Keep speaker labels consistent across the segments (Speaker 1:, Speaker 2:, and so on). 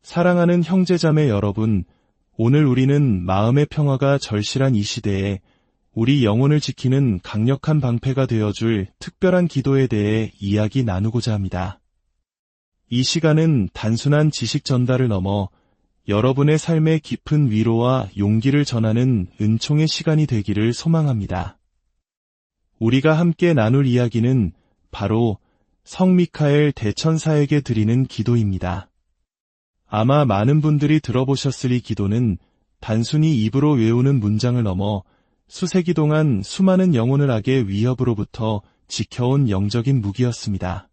Speaker 1: 사랑하는 형제자매 여러분, 오늘 우리는 마음의 평화가 절실한 이 시대에 우리 영혼을 지키는 강력한 방패가 되어줄 특별한 기도에 대해 이야기 나누고자 합니다. 이 시간은 단순한 지식 전달을 넘어 여러분의 삶의 깊은 위로와 용기를 전하는 은총의 시간이 되기를 소망합니다. 우리가 함께 나눌 이야기는 바로 성 미카엘 대천사에게 드리는 기도입니다. 아마 많은 분들이 들어보셨을 이 기도는 단순히 입으로 외우는 문장을 넘어 수세기 동안 수많은 영혼을 악의 위협으로부터 지켜온 영적인 무기였습니다.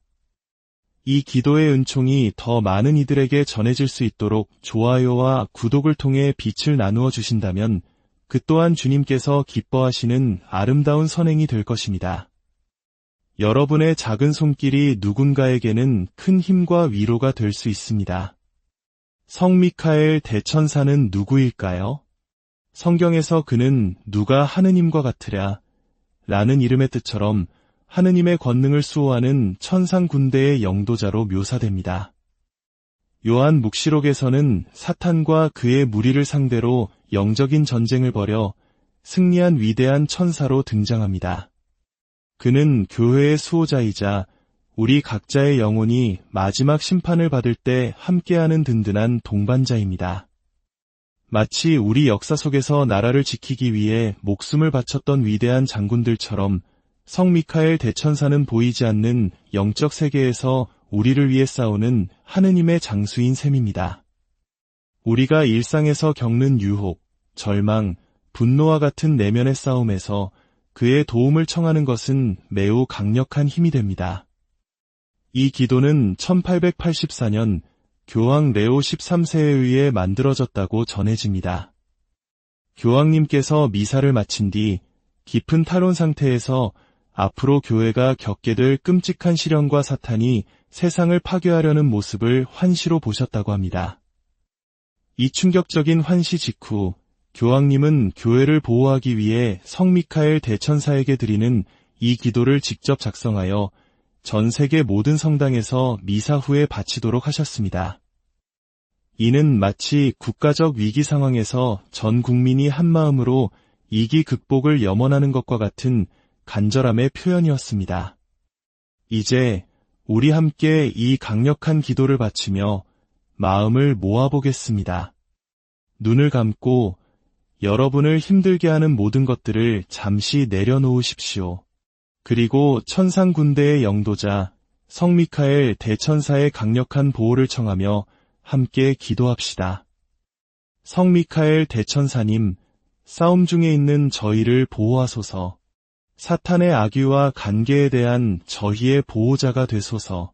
Speaker 1: 이 기도의 은총이 더 많은 이들에게 전해질 수 있도록 좋아요와 구독을 통해 빛을 나누어 주신다면 그 또한 주님께서 기뻐하시는 아름다운 선행이 될 것입니다. 여러분의 작은 손길이 누군가에게는 큰 힘과 위로가 될 수 있습니다. 성 미카엘 대천사는 누구일까요? 성경에서 그는 누가 하느님과 같으랴 라는 이름의 뜻처럼 하느님의 권능을 수호하는 천상 군대의 영도자로 묘사됩니다. 요한 묵시록에서는 사탄과 그의 무리를 상대로 영적인 전쟁을 벌여 승리한 위대한 천사로 등장합니다. 그는 교회의 수호자이자 우리 각자의 영혼이 마지막 심판을 받을 때 함께하는 든든한 동반자입니다. 마치 우리 역사 속에서 나라를 지키기 위해 목숨을 바쳤던 위대한 장군들처럼 성 미카엘 대천사는 보이지 않는 영적 세계에서 우리를 위해 싸우는 하느님의 장수인 셈입니다. 우리가 일상에서 겪는 유혹, 절망, 분노와 같은 내면의 싸움에서 그의 도움을 청하는 것은 매우 강력한 힘이 됩니다. 이 기도는 1884년 교황 레오 13세에 의해 만들어졌다고 전해집니다. 교황님께서 미사를 마친 뒤 깊은 탈원 상태에서 앞으로 교회가 겪게 될 끔찍한 시련과 사탄이 세상을 파괴하려는 모습을 환시로 보셨다고 합니다. 이 충격적인 환시 직후 교황님은 교회를 보호하기 위해 성 미카엘 대천사에게 드리는 이 기도를 직접 작성하여 전 세계 모든 성당에서 미사 후에 바치도록 하셨습니다. 이는 마치 국가적 위기 상황에서 전 국민이 한마음으로 위기 극복을 염원하는 것과 같은 간절함의 표현이었습니다. 이제 우리 함께 이 강력한 기도를 바치며 마음을 모아보겠습니다. 눈을 감고 여러분을 힘들게 하는 모든 것들을 잠시 내려놓으십시오. 그리고 천상 군대의 영도자 성 미카엘 대천사의 강력한 보호를 청하며 함께 기도합시다. 성 미카엘 대천사님, 싸움 중에 있는 저희를 보호하소서. 사탄의 악의와 간계에 대한 저희의 보호자가 되소서.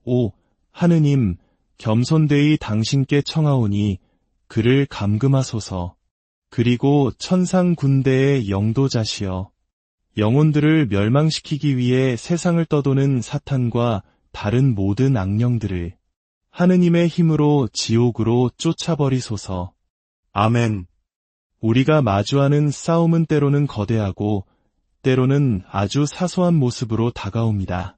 Speaker 1: 오, 하느님, 겸손되이 당신께 청하오니 그를 감금하소서. 그리고 천상 군대의 영도자시여, 영혼들을 멸망시키기 위해 세상을 떠도는 사탄과 다른 모든 악령들을 하느님의 힘으로 지옥으로 쫓아버리소서. 아멘. 우리가 마주하는 싸움은 때로는 거대하고 때로는 아주 사소한 모습으로 다가옵니다.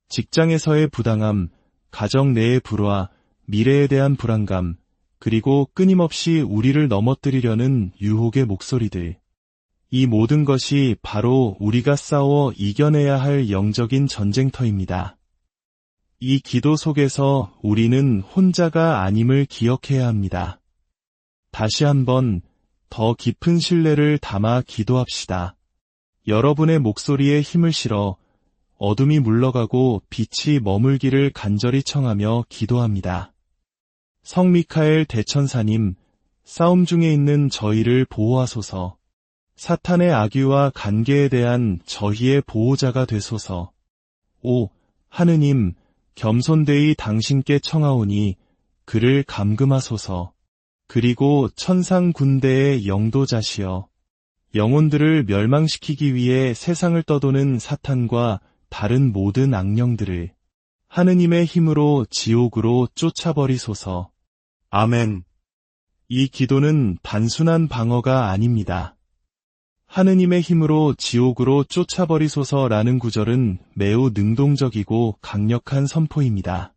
Speaker 1: 직장에서의 부당함, 가정 내의 불화, 미래에 대한 불안감, 그리고 끊임없이 우리를 넘어뜨리려는 유혹의 목소리들. 이 모든 것이 바로 우리가 싸워 이겨내야 할 영적인 전쟁터입니다. 이 기도 속에서 우리는 혼자가 아님을 기억해야 합니다. 다시 한번 더 깊은 신뢰를 담아 기도합시다. 여러분의 목소리에 힘을 실어 어둠이 물러가고 빛이 머물기를 간절히 청하며 기도합니다. 성 미카엘 대천사님, 싸움 중에 있는 저희를 보호하소서. 사탄의 악의와 간계에 대한 저희의 보호자가 되소서. 오, 하느님, 겸손되이 당신께 청하오니 그를 감금하소서. 그리고 천상 군대의 영도자시여, 영혼들을 멸망시키기 위해 세상을 떠도는 사탄과 다른 모든 악령들을 하느님의 힘으로 지옥으로 쫓아버리소서. 아멘. 이 기도는 단순한 방어가 아닙니다. 하느님의 힘으로 지옥으로 쫓아버리소서라는 구절은 매우 능동적이고 강력한 선포입니다.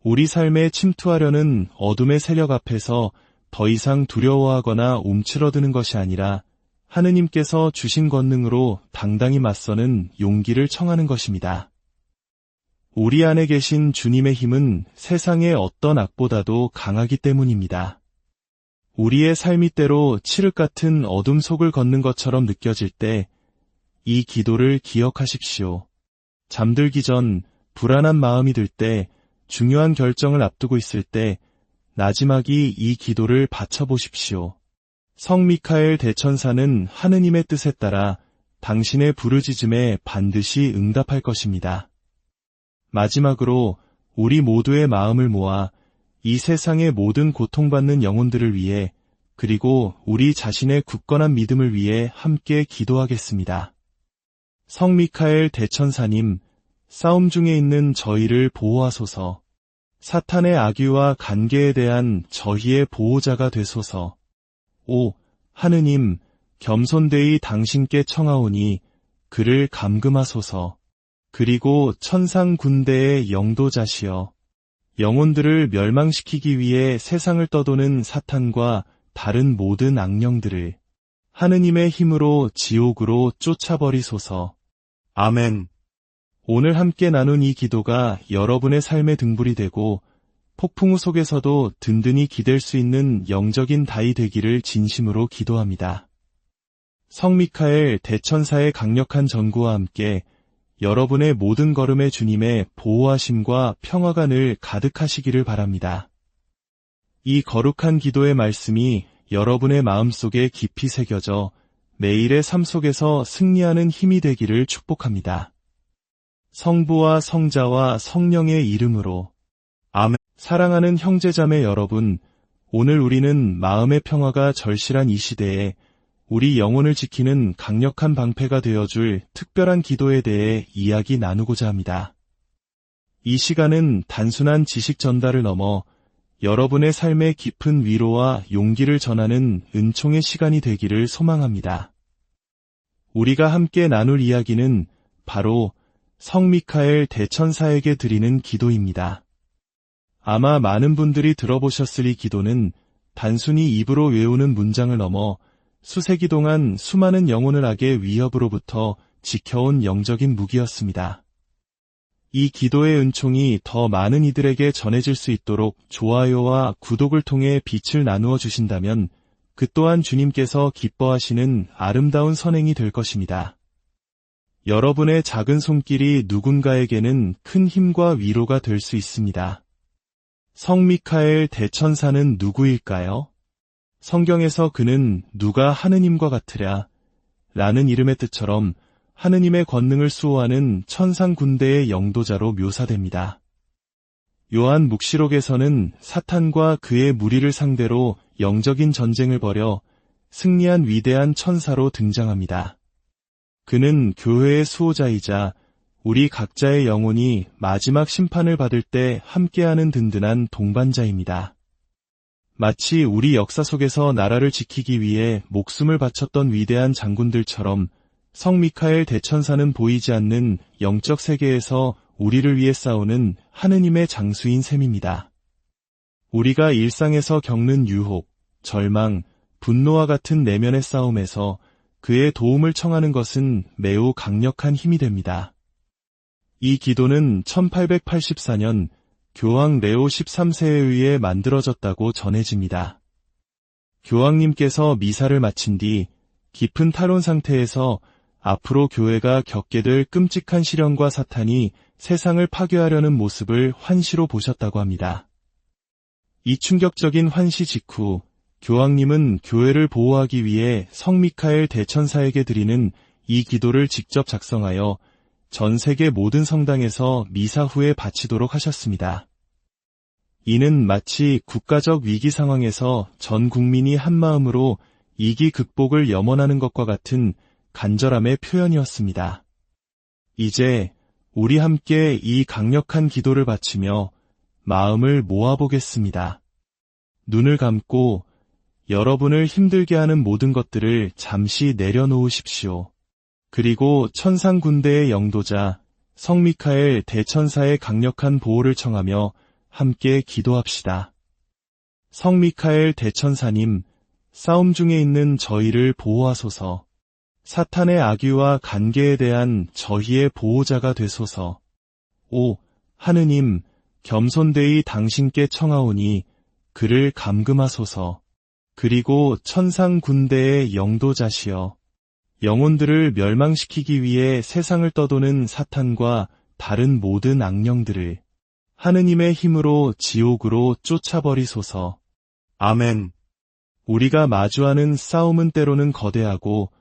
Speaker 1: 우리 삶에 침투하려는 어둠의 세력 앞에서 더 이상 두려워하거나 움츠러드는 것이 아니라 하느님께서 주신 권능으로 당당히 맞서는 용기를 청하는 것입니다. 우리 안에 계신 주님의 힘은 세상의 어떤 악보다도 강하기 때문입니다. 우리의 삶이 때로 칠흑 같은 어둠 속을 걷는 것처럼 느껴질 때 이 기도를 기억하십시오. 잠들기 전 불안한 마음이 들 때, 중요한 결정을 앞두고 있을 때 나지막이 이 기도를 바쳐보십시오. 성 미카엘 대천사는 하느님의 뜻에 따라 당신의 부르짖음에 반드시 응답할 것입니다. 마지막으로 우리 모두의 마음을 모아 이 세상의 모든 고통받는 영혼들을 위해 그리고 우리 자신의 굳건한 믿음을 위해 함께 기도하겠습니다. 성 미카엘 대천사님, 싸움 중에 있는 저희를 보호하소서. 사탄의 악의와 간계에 대한 저희의 보호자가 되소서. 오, 하느님, 겸손되이 당신께 청하오니 그를 감금하소서. 그리고 천상 군대의 영도자시여, 영혼들을 멸망시키기 위해 세상을 떠도는 사탄과 다른 모든 악령들을 하느님의 힘으로 지옥으로 쫓아버리소서. 아멘. 오늘 함께 나눈 이 기도가 여러분의 삶의 등불이 되고 폭풍우 속에서도 든든히 기댈 수 있는 영적인 다이 되기를 진심으로 기도합니다. 성 미카엘 대천사의 강력한 전구와 함께 여러분의 모든 걸음에 주님의 보호하심과 평화가 늘 가득하시기를 바랍니다. 이 거룩한 기도의 말씀이 여러분의 마음속에 깊이 새겨져 매일의 삶 속에서 승리하는 힘이 되기를 축복합니다. 성부와 성자와 성령의 이름으로 아멘. 사랑하는 형제자매 여러분, 오늘 우리는 마음의 평화가 절실한 이 시대에 우리 영혼을 지키는 강력한 방패가 되어줄 특별한 기도에 대해 이야기 나누고자 합니다. 이 시간은 단순한 지식 전달을 넘어 여러분의 삶의 깊은 위로와 용기를 전하는 은총의 시간이 되기를 소망합니다. 우리가 함께 나눌 이야기는 바로 성 미카엘 대천사에게 드리는 기도입니다. 아마 많은 분들이 들어보셨을 이 기도는 단순히 입으로 외우는 문장을 넘어 수세기 동안 수많은 영혼을 악의 위협으로부터 지켜온 영적인 무기였습니다. 이 기도의 은총이 더 많은 이들에게 전해질 수 있도록 좋아요와 구독을 통해 빛을 나누어 주신다면 그 또한 주님께서 기뻐하시는 아름다운 선행이 될 것입니다. 여러분의 작은 손길이 누군가에게는 큰 힘과 위로가 될 수 있습니다. 성 미카엘 대천사는 누구일까요? 성경에서 그는 누가 하느님과 같으랴 라는 이름의 뜻처럼 하느님의 권능을 수호하는 천상 군대의 영도자로 묘사됩니다. 요한 묵시록에서는 사탄과 그의 무리를 상대로 영적인 전쟁을 벌여 승리한 위대한 천사로 등장합니다. 그는 교회의 수호자이자 우리 각자의 영혼이 마지막 심판을 받을 때 함께하는 든든한 동반자입니다. 마치 우리 역사 속에서 나라를 지키기 위해 목숨을 바쳤던 위대한 장군들처럼 성 미카엘 대천사는 보이지 않는 영적 세계에서 우리를 위해 싸우는 하느님의 장수인 셈입니다. 우리가 일상에서 겪는 유혹, 절망, 분노와 같은 내면의 싸움에서 그의 도움을 청하는 것은 매우 강력한 힘이 됩니다. 이 기도는 1884년 교황 레오 13세에 의해 만들어졌다고 전해집니다. 교황님께서 미사를 마친 뒤 깊은 탈원 상태에서 앞으로 교회가 겪게 될 끔찍한 시련과 사탄이 세상을 파괴하려는 모습을 환시로 보셨다고 합니다. 이 충격적인 환시 직후 교황님은 교회를 보호하기 위해 성 미카엘 대천사에게 드리는 이 기도를 직접 작성하여 전 세계 모든 성당에서 미사 후에 바치도록 하셨습니다. 이는 마치 국가적 위기 상황에서 전 국민이 한마음으로 이기 극복을 염원하는 것과 같은 간절함의 표현이었습니다. 이제 우리 함께 이 강력한 기도를 바치며 마음을 모아보겠습니다. 눈을 감고 여러분을 힘들게 하는 모든 것들을 잠시 내려놓으십시오. 그리고 천상 군대의 영도자 성 미카엘 대천사의 강력한 보호를 청하며 함께 기도합시다. 성 미카엘 대천사님, 싸움 중에 있는 저희를 보호하소서. 사탄의 악의와 관계에 대한 저희의 보호자가 되소서. 오 하느님, 겸손되이 당신께 청하오니 그를 감금하소서. 그리고 천상 군대의 영도자시여, 영혼들을 멸망시키기 위해 세상을 떠도는 사탄과 다른 모든 악령들을 하느님의 힘으로 지옥으로 쫓아버리소서. 아멘. 우리가 마주하는 싸움은 때로는 거대하고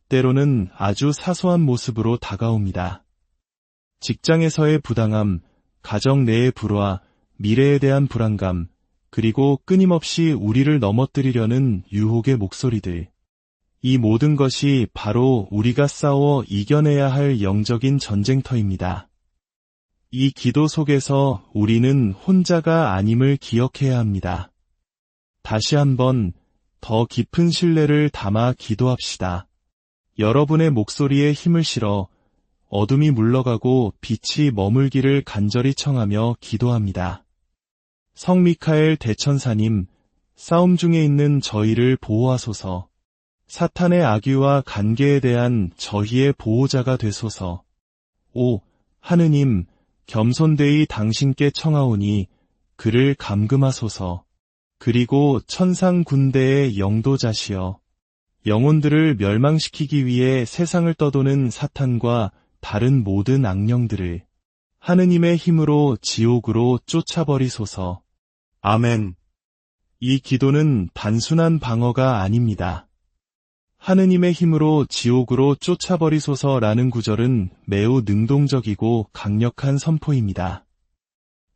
Speaker 1: 때로는 아주 사소한 모습으로 다가옵니다. 직장에서의 부당함, 가정 내의 불화, 미래에 대한 불안감, 그리고 끊임없이 우리를 넘어뜨리려는 유혹의 목소리들. 이 모든 것이 바로 우리가 싸워 이겨내야 할 영적인 전쟁터입니다. 이 기도 속에서 우리는 혼자가 아님을 기억해야 합니다. 다시 한번 더 깊은 신뢰를 담아 기도합시다. 여러분의 목소리에 힘을 실어 어둠이 물러가고 빛이 머물기를 간절히 청하며 기도합니다. 성 미카엘 대천사님, 싸움 중에 있는 저희를 보호하소서. 사탄의 악의와 관계에 대한 저희의 보호자가 되소서. 오 하느님, 겸손되이 당신께 청하오니 그를 감금하소서. 그리고 천상 군대의 영도자시여, 영혼들을 멸망시키기 위해 세상을 떠도는 사탄과 다른 모든 악령들을 하느님의 힘으로 지옥으로 쫓아버리소서. 아멘. 이 기도는 단순한 방어가 아닙니다. 하느님의 힘으로 지옥으로 쫓아버리소서라는 구절은 매우 능동적이고 강력한 선포입니다.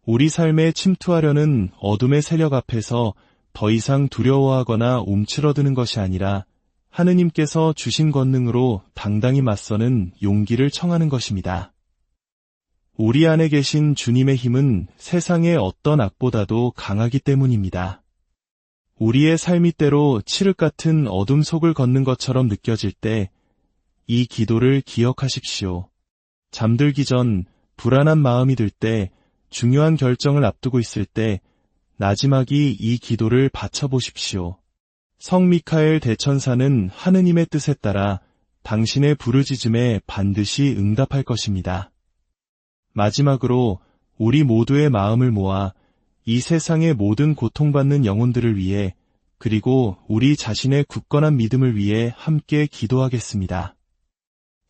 Speaker 1: 우리 삶에 침투하려는 어둠의 세력 앞에서 더 이상 두려워하거나 움츠러드는 것이 아니라 하느님께서 주신 권능으로 당당히 맞서는 용기를 청하는 것입니다. 우리 안에 계신 주님의 힘은 세상의 어떤 악보다도 강하기 때문입니다. 우리의 삶이 때로 칠흑 같은 어둠 속을 걷는 것처럼 느껴질 때 이 기도를 기억하십시오. 잠들기 전 불안한 마음이 들 때, 중요한 결정을 앞두고 있을 때 나지막이 이 기도를 바쳐보십시오. 성 미카엘 대천사는 하느님의 뜻에 따라 당신의 부르짖음에 반드시 응답할 것입니다. 마지막으로 우리 모두의 마음을 모아 이 세상의 모든 고통받는 영혼들을 위해, 그리고 우리 자신의 굳건한 믿음을 위해 함께 기도하겠습니다.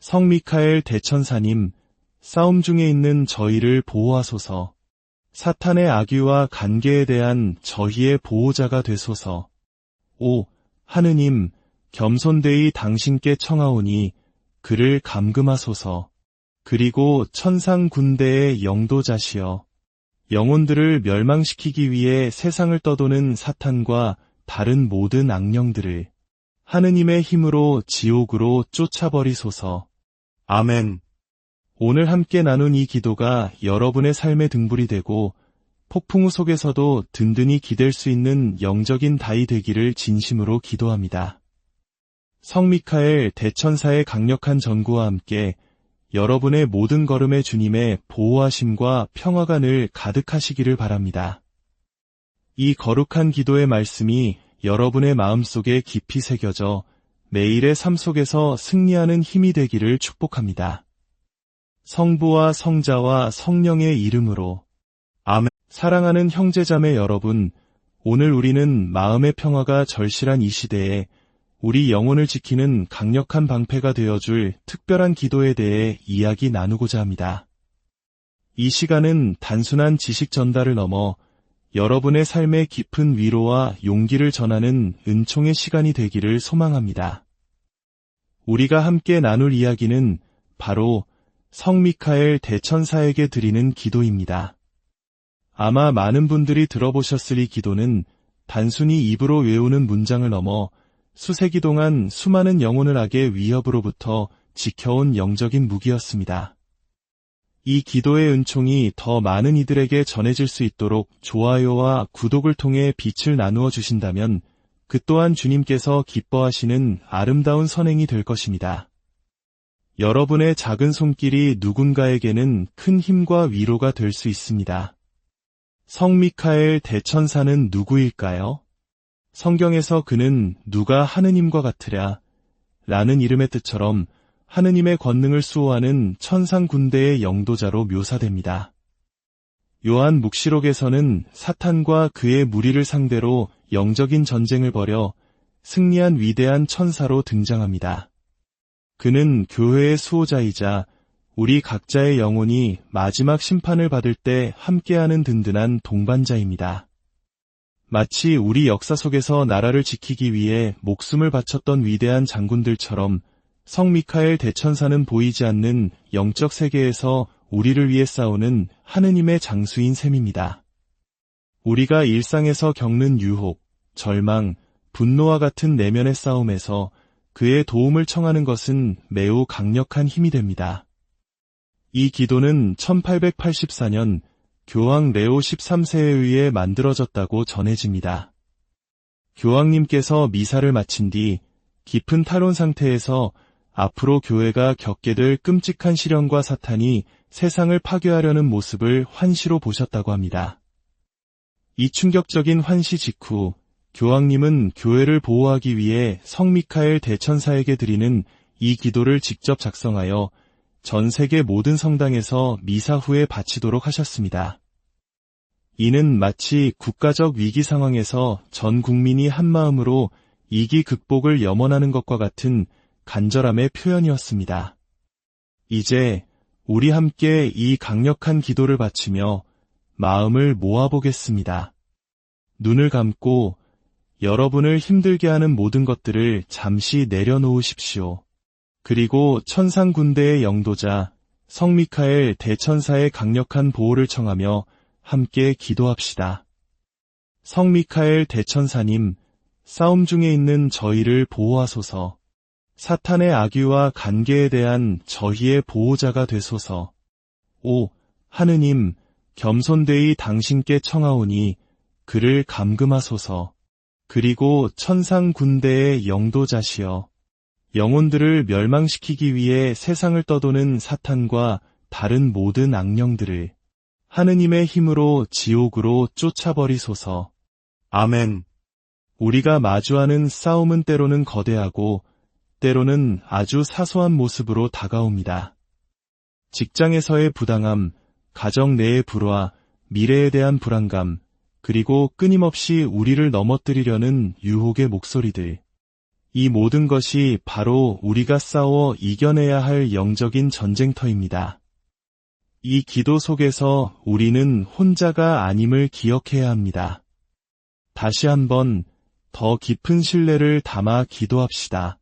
Speaker 1: 성 미카엘 대천사님, 싸움 중에 있는 저희를 보호하소서. 사탄의 악의와 관계에 대한 저희의 보호자가 되소서. 오 하느님, 겸손되이 당신께 청하오니 그를 감금하소서. 그리고 천상 군대의 영도자시여, 영혼들을 멸망시키기 위해 세상을 떠도는 사탄과 다른 모든 악령들을 하느님의 힘으로 지옥으로 쫓아버리소서. 아멘. 오늘 함께 나눈 이 기도가 여러분의 삶의 등불이 되고 폭풍우 속에서도 든든히 기댈 수 있는 영적인 다이 되기를 진심으로 기도합니다. 성 미카엘 대천사의 강력한 전구와 함께 여러분의 모든 걸음에 주님의 보호하심과 평화가 늘 가득하시기를 바랍니다. 이 거룩한 기도의 말씀이 여러분의 마음속에 깊이 새겨져 매일의 삶 속에서 승리하는 힘이 되기를 축복합니다. 성부와 성자와 성령의 이름으로 아멘. 사랑하는 형제자매 여러분, 오늘 우리는 마음의 평화가 절실한 이 시대에 우리 영혼을 지키는 강력한 방패가 되어줄 특별한 기도에 대해 이야기 나누고자 합니다. 이 시간은 단순한 지식 전달을 넘어 여러분의 삶의 깊은 위로와 용기를 전하는 은총의 시간이 되기를 소망합니다. 우리가 함께 나눌 이야기는 바로 성 미카엘 대천사에게 드리는 기도입니다. 아마 많은 분들이 들어보셨을 이 기도는 단순히 입으로 외우는 문장을 넘어 수세기 동안 수많은 영혼을 악의 위협으로부터 지켜온 영적인 무기였습니다. 이 기도의 은총이 더 많은 이들에게 전해질 수 있도록 좋아요와 구독을 통해 빛을 나누어 주신다면 그 또한 주님께서 기뻐하시는 아름다운 선행이 될 것입니다. 여러분의 작은 손길이 누군가에게는 큰 힘과 위로가 될 수 있습니다. 성 미카엘 대천사는 누구일까요? 성경에서 그는 누가 하느님과 같으랴 라는 이름의 뜻처럼 하느님의 권능을 수호하는 천상 군대의 영도자로 묘사됩니다. 요한 묵시록에서는 사탄과 그의 무리를 상대로 영적인 전쟁을 벌여 승리한 위대한 천사로 등장합니다. 그는 교회의 수호자이자 우리 각자의 영혼이 마지막 심판을 받을 때 함께하는 든든한 동반자입니다. 마치 우리 역사 속에서 나라를 지키기 위해 목숨을 바쳤던 위대한 장군들처럼 성 미카엘 대천사는 보이지 않는 영적 세계에서 우리를 위해 싸우는 하느님의 장수인 셈입니다. 우리가 일상에서 겪는 유혹, 절망, 분노와 같은 내면의 싸움에서 그의 도움을 청하는 것은 매우 강력한 힘이 됩니다. 이 기도는 1884년 교황 레오 13세에 의해 만들어졌다고 전해집니다. 교황님께서 미사를 마친 뒤 깊은 탈원 상태에서 앞으로 교회가 겪게 될 끔찍한 시련과 사탄이 세상을 파괴하려는 모습을 환시로 보셨다고 합니다. 이 충격적인 환시 직후 교황님은 교회를 보호하기 위해 성 미카엘 대천사에게 드리는 이 기도를 직접 작성하여 전 세계 모든 성당에서 미사 후에 바치도록 하셨습니다. 이는 마치 국가적 위기 상황에서 전 국민이 한마음으로 이기 극복을 염원하는 것과 같은 간절함의 표현이었습니다. 이제 우리 함께 이 강력한 기도를 바치며 마음을 모아보겠습니다. 눈을 감고 여러분을 힘들게 하는 모든 것들을 잠시 내려놓으십시오. 그리고 천상 군대의 영도자 성 미카엘 대천사의 강력한 보호를 청하며 함께 기도합시다. 성 미카엘 대천사님, 싸움 중에 있는 저희를 보호하소서. 사탄의 악의와 간계에 대한 저희의 보호자가 되소서. 오, 하느님, 겸손되이 당신께 청하오니 그를 감금하소서. 그리고 천상 군대의 영도자시여, 영혼들을 멸망시키기 위해 세상을 떠도는 사탄과 다른 모든 악령들을 하느님의 힘으로 지옥으로 쫓아버리소서. 아멘. 우리가 마주하는 싸움은 때로는 거대하고 때로는 아주 사소한 모습으로 다가옵니다. 직장에서의 부당함, 가정 내의 불화, 미래에 대한 불안감, 그리고 끊임없이 우리를 넘어뜨리려는 유혹의 목소리들. 이 모든 것이 바로 우리가 싸워 이겨내야 할 영적인 전쟁터입니다. 이 기도 속에서 우리는 혼자가 아님을 기억해야 합니다. 다시 한번 더 깊은 신뢰를 담아 기도합시다.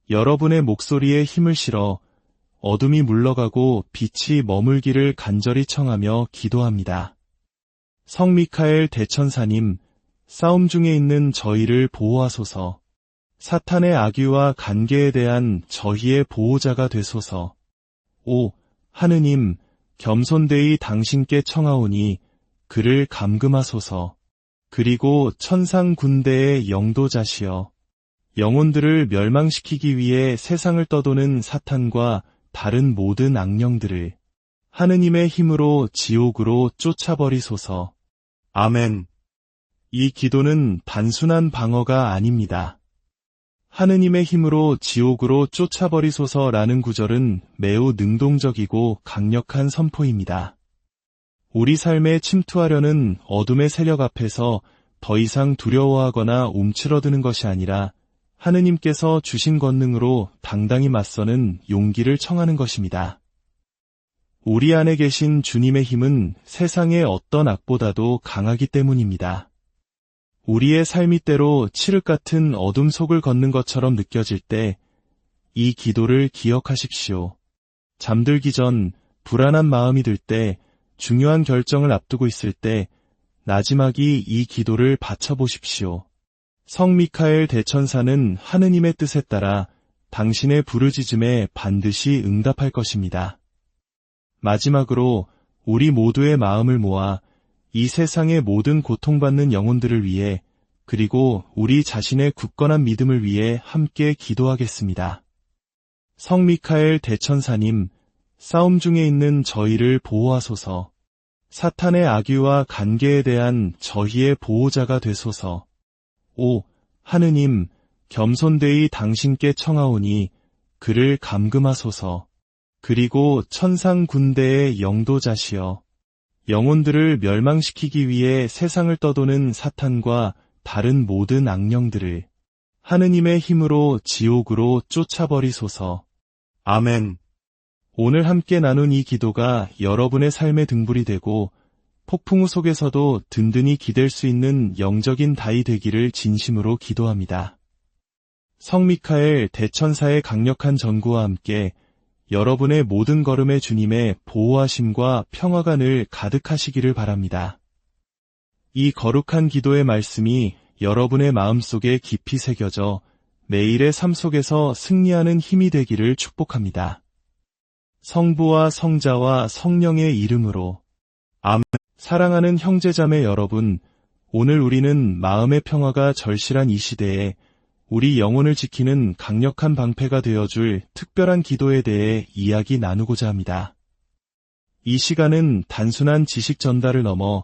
Speaker 1: 여러분의 목소리에 힘을 실어 어둠이 물러가고 빛이 머물기를 간절히 청하며 기도합니다. 성 미카엘 대천사님, 싸움 중에 있는 저희를 보호하소서. 사탄의 악의와 간계에 대한 저희의 보호자가 되소서. 오, 하느님, 겸손되이 당신께 청하오니 그를 감금하소서. 그리고 천상 군대의 영도자시여, 영혼들을 멸망시키기 위해 세상을 떠도는 사탄과 다른 모든 악령들을 하느님의 힘으로 지옥으로 쫓아버리소서. 아멘. 이 기도는 단순한 방어가 아닙니다. 하느님의 힘으로 지옥으로 쫓아버리소서라는 구절은 매우 능동적이고 강력한 선포입니다. 우리 삶에 침투하려는 어둠의 세력 앞에서 더 이상 두려워하거나 움츠러드는 것이 아니라 하느님께서 주신 권능으로 당당히 맞서는 용기를 청하는 것입니다. 우리 안에 계신 주님의 힘은 세상의 어떤 악보다도 강하기 때문입니다. 우리의 삶이 때로 칠흑 같은 어둠 속을 걷는 것처럼 느껴질 때 이 기도를 기억하십시오. 잠들기 전 불안한 마음이 들 때, 중요한 결정을 앞두고 있을 때 나지막이 이 기도를 바쳐보십시오. 성 미카엘 대천사는 하느님의 뜻에 따라 당신의 부르짖음에 반드시 응답할 것입니다. 마지막으로 우리 모두의 마음을 모아 이 세상의 모든 고통받는 영혼들을 위해 그리고 우리 자신의 굳건한 믿음을 위해 함께 기도하겠습니다. 성 미카엘 대천사님, 싸움 중에 있는 저희를 보호하소서. 사탄의 악의와 관계에 대한 저희의 보호자가 되소서. 5. 하느님, 겸손되이 당신께 청하오니 그를 감금하소서. 그리고 천상 군대의 영도자시여, 영혼들을 멸망시키기 위해 세상을 떠도는 사탄과 다른 모든 악령들을 하느님의 힘으로 지옥으로 쫓아버리소서. 아멘. 오늘 함께 나눈 이 기도가 여러분의 삶의 등불이 되고 폭풍우 속에서도 든든히 기댈 수 있는 영적인 다이 되기를 진심으로 기도합니다. 성 미카엘 대천사의 강력한 전구와 함께 여러분의 모든 걸음에 주님의 보호하심과 평화가 늘 가득하시기를 바랍니다. 이 거룩한 기도의 말씀이 여러분의 마음속에 깊이 새겨져 매일의 삶 속에서 승리하는 힘이 되기를 축복합니다. 성부와 성자와 성령의 이름으로 아멘. 사랑하는 형제자매 여러분, 오늘 우리는 마음의 평화가 절실한 이 시대에 우리 영혼을 지키는 강력한 방패가 되어줄 특별한 기도에 대해 이야기 나누고자 합니다. 이 시간은 단순한 지식 전달을 넘어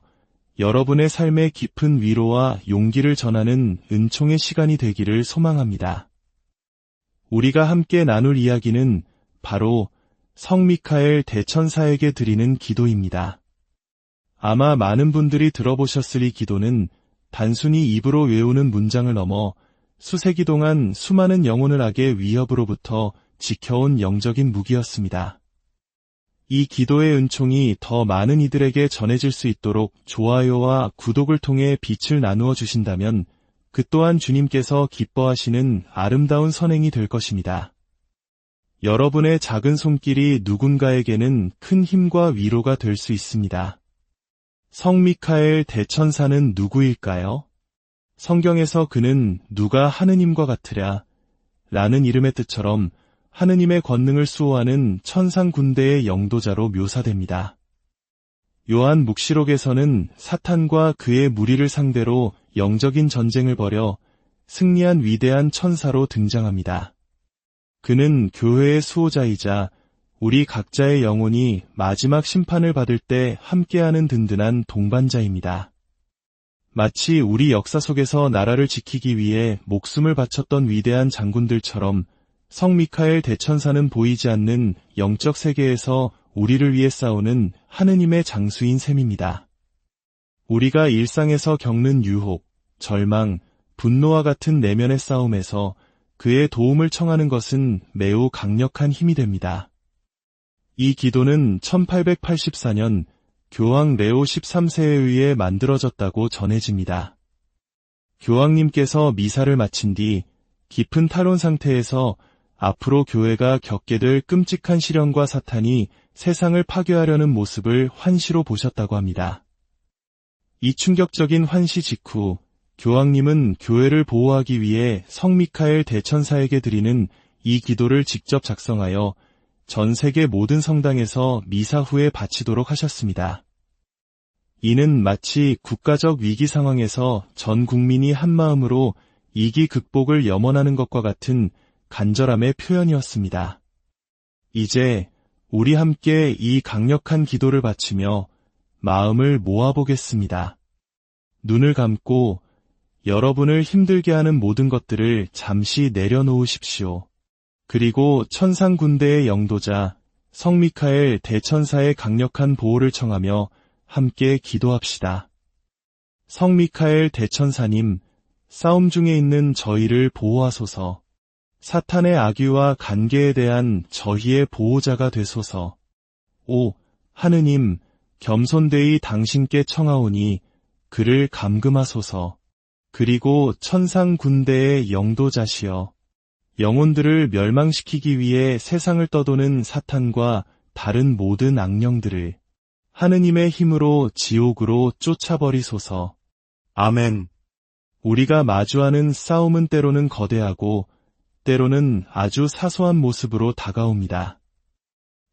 Speaker 1: 여러분의 삶에 깊은 위로와 용기를 전하는 은총의 시간이 되기를 소망합니다. 우리가 함께 나눌 이야기는 바로 성 미카엘 대천사에게 드리는 기도입니다. 아마 많은 분들이 들어보셨을 이 기도는 단순히 입으로 외우는 문장을 넘어 수세기 동안 수많은 영혼을 악의 위협으로부터 지켜온 영적인 무기였습니다. 이 기도의 은총이 더 많은 이들에게 전해질 수 있도록 좋아요와 구독을 통해 빛을 나누어 주신다면 그 또한 주님께서 기뻐하시는 아름다운 선행이 될 것입니다. 여러분의 작은 손길이 누군가에게는 큰 힘과 위로가 될 수 있습니다. 성 미카엘 대천사는 누구일까요? 성경에서 그는 누가 하느님과 같으랴 라는 이름의 뜻처럼 하느님의 권능을 수호하는 천상 군대의 영도자로 묘사됩니다. 요한 묵시록에서는 사탄과 그의 무리를 상대로 영적인 전쟁을 벌여 승리한 위대한 천사로 등장합니다. 그는 교회의 수호자이자 우리 각자의 영혼이 마지막 심판을 받을 때 함께하는 든든한 동반자입니다. 마치 우리 역사 속에서 나라를 지키기 위해 목숨을 바쳤던 위대한 장군들처럼 성 미카엘 대천사는 보이지 않는 영적 세계에서 우리를 위해 싸우는 하느님의 장수인 셈입니다. 우리가 일상에서 겪는 유혹, 절망, 분노와 같은 내면의 싸움에서 그의 도움을 청하는 것은 매우 강력한 힘이 됩니다. 이 기도는 1884년 교황 레오 13세에 의해 만들어졌다고 전해집니다. 교황님께서 미사를 마친 뒤 깊은 탈원 상태에서 앞으로 교회가 겪게 될 끔찍한 시련과 사탄이 세상을 파괴하려는 모습을 환시로 보셨다고 합니다. 이 충격적인 환시 직후 교황님은 교회를 보호하기 위해 성 미카엘 대천사에게 드리는 이 기도를 직접 작성하여 전 세계 모든 성당에서 미사 후에 바치도록 하셨습니다. 이는 마치 국가적 위기 상황에서 전 국민이 한마음으로 이기 극복을 염원하는 것과 같은 간절함의 표현이었습니다. 이제 우리 함께 이 강력한 기도를 바치며 마음을 모아보겠습니다. 눈을 감고 여러분을 힘들게 하는 모든 것들을 잠시 내려놓으십시오. 그리고 천상 군대의 영도자 성 미카엘 대천사의 강력한 보호를 청하며 함께 기도합시다. 성 미카엘 대천사님, 싸움 중에 있는 저희를 보호하소서. 사탄의 악의와 관계에 대한 저희의 보호자가 되소서. 5. 하느님, 겸손되이 당신께 청하오니 그를 감금하소서. 그리고 천상 군대의 영도자시여, 영혼들을 멸망시키기 위해 세상을 떠도는 사탄과 다른 모든 악령들을 하느님의 힘으로 지옥으로 쫓아버리소서. 아멘. 우리가 마주하는 싸움은 때로는 거대하고 때로는 아주 사소한 모습으로 다가옵니다.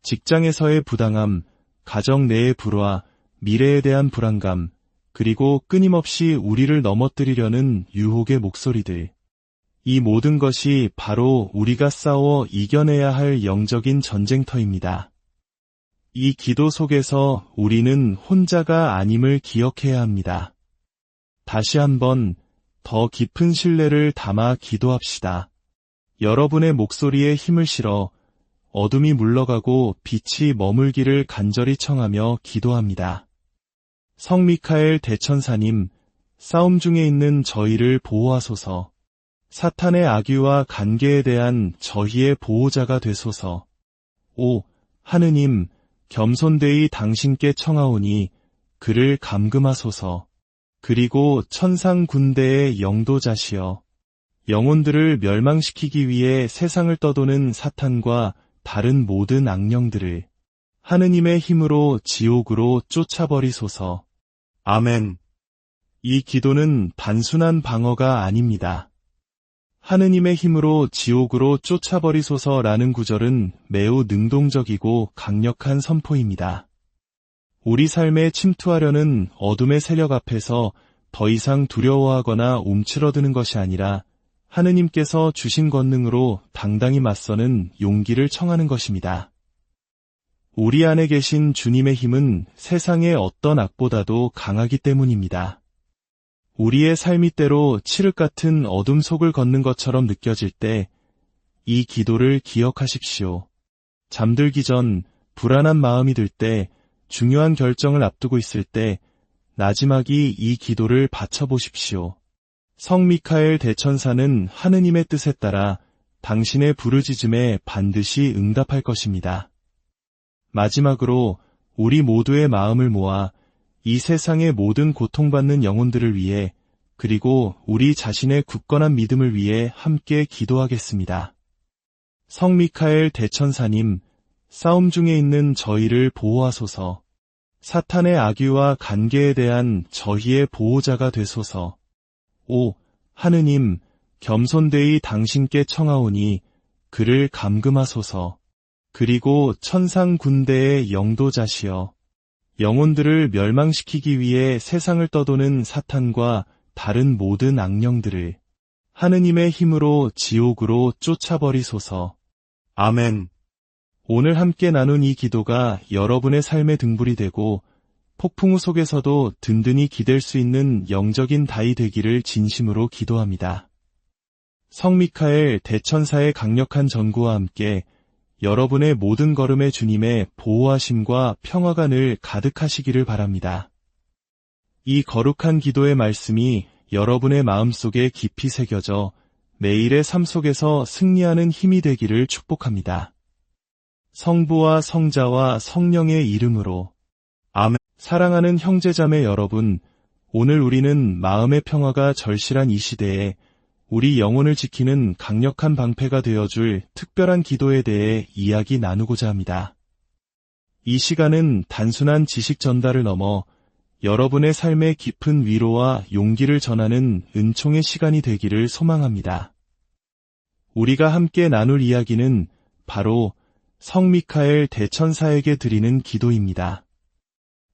Speaker 1: 직장에서의 부당함, 가정 내의 불화, 미래에 대한 불안감, 그리고 끊임없이 우리를 넘어뜨리려는 유혹의 목소리들. 이 모든 것이 바로 우리가 싸워 이겨내야 할 영적인 전쟁터입니다. 이 기도 속에서 우리는 혼자가 아님을 기억해야 합니다. 다시 한번 더 깊은 신뢰를 담아 기도합시다. 여러분의 목소리에 힘을 실어 어둠이 물러가고 빛이 머물기를 간절히 청하며 기도합니다. 성 미카엘 대천사님, 싸움 중에 있는 저희를 보호하소서. 사탄의 악유와 관계에 대한 저희의 보호자가 되소서. 오, 하느님, 겸손되이 당신께 청하오니 그를 감금하소서. 그리고 천상 군대의 영도자시여, 영혼들을 멸망시키기 위해 세상을 떠도는 사탄과 다른 모든 악령들을 하느님의 힘으로 지옥으로 쫓아버리소서. 아멘. 이 기도는 단순한 방어가 아닙니다. 하느님의 힘으로 지옥으로 쫓아버리소서라는 구절은 매우 능동적이고 강력한 선포입니다. 우리 삶에 침투하려는 어둠의 세력 앞에서 더 이상 두려워하거나 움츠러드는 것이 아니라 하느님께서 주신 권능으로 당당히 맞서는 용기를 청하는 것입니다. 우리 안에 계신 주님의 힘은 세상의 어떤 악보다도 강하기 때문입니다. 우리의 삶이 때로 칠흑 같은 어둠 속을 걷는 것처럼 느껴질 때 이 기도를 기억하십시오. 잠들기 전 불안한 마음이 들 때, 중요한 결정을 앞두고 있을 때 나지막이 이 기도를 바쳐보십시오. 성 미카엘 대천사는 하느님의 뜻에 따라 당신의 부르짖음에 반드시 응답할 것입니다. 마지막으로 우리 모두의 마음을 모아 이 세상의 모든 고통받는 영혼들을 위해 그리고 우리 자신의 굳건한 믿음을 위해 함께 기도하겠습니다. 성 미카엘 대천사님, 싸움 중에 있는 저희를 보호하소서. 사탄의 악유와 관계에 대한 저희의 보호자가 되소서. 오, 하느님, 겸손되이 당신께 청하오니 그를 감금하소서. 그리고 천상 군대의 영도자시여, 영혼들을 멸망시키기 위해 세상을 떠도는 사탄과 다른 모든 악령들을 하느님의 힘으로 지옥으로 쫓아버리소서. 아멘. 오늘 함께 나눈 이 기도가 여러분의 삶의 등불이 되고 폭풍우 속에서도 든든히 기댈 수 있는 영적인 다이 되기를 진심으로 기도합니다. 성 미카엘 대천사의 강력한 전구와 함께 여러분의 모든 걸음에 주님의 보호하심과 평화가 늘 가득하시기를 바랍니다. 이 거룩한 기도의 말씀이 여러분의 마음속에 깊이 새겨져 매일의 삶 속에서 승리하는 힘이 되기를 축복합니다. 성부와 성자와 성령의 이름으로 아멘. 사랑하는 형제자매 여러분, 오늘 우리는 마음의 평화가 절실한 이 시대에 우리 영혼을 지키는 강력한 방패가 되어줄 특별한 기도에 대해 이야기 나누고자 합니다. 이 시간은 단순한 지식 전달을 넘어 여러분의 삶의 깊은 위로와 용기를 전하는 은총의 시간이 되기를 소망합니다. 우리가 함께 나눌 이야기는 바로 성 미카엘 대천사에게 드리는 기도입니다.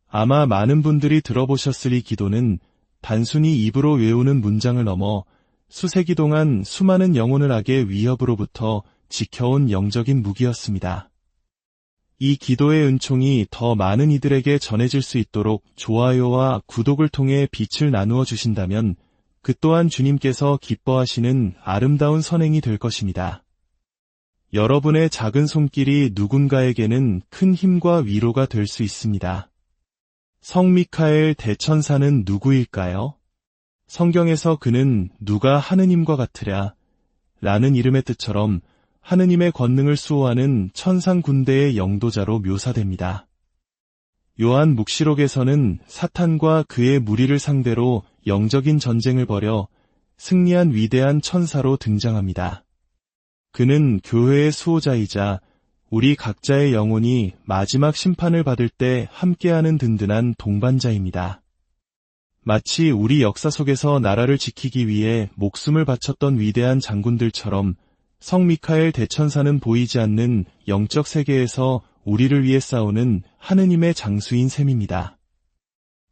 Speaker 1: 아마 많은 분들이 들어보셨을 이 기도는 단순히 입으로 외우는 문장을 넘어 수세기 동안 수많은 영혼을 악의 위협으로부터 지켜온 영적인 무기였습니다. 이 기도의 은총이 더 많은 이들에게 전해질 수 있도록 좋아요와 구독을 통해 빛을 나누어 주신다면 그 또한 주님께서 기뻐하시는 아름다운 선행이 될 것입니다. 여러분의 작은 손길이 누군가에게는 큰 힘과 위로가 될 수 있습니다. 성 미카엘 대천사는 누구일까요? 성경에서 그는 누가 하느님과 같으랴 라는 이름의 뜻처럼 하느님의 권능을 수호하는 천상 군대의 영도자로 묘사됩니다. 요한 묵시록에서는 사탄과 그의 무리를 상대로 영적인 전쟁을 벌여 승리한 위대한 천사로 등장합니다. 그는 교회의 수호자이자 우리 각자의 영혼이 마지막 심판을 받을 때 함께하는 든든한 동반자입니다. 마치 우리 역사 속에서 나라를 지키기 위해 목숨을 바쳤던 위대한 장군들처럼 성 미카엘 대천사는 보이지 않는 영적 세계에서 우리를 위해 싸우는 하느님의 장수인 셈입니다.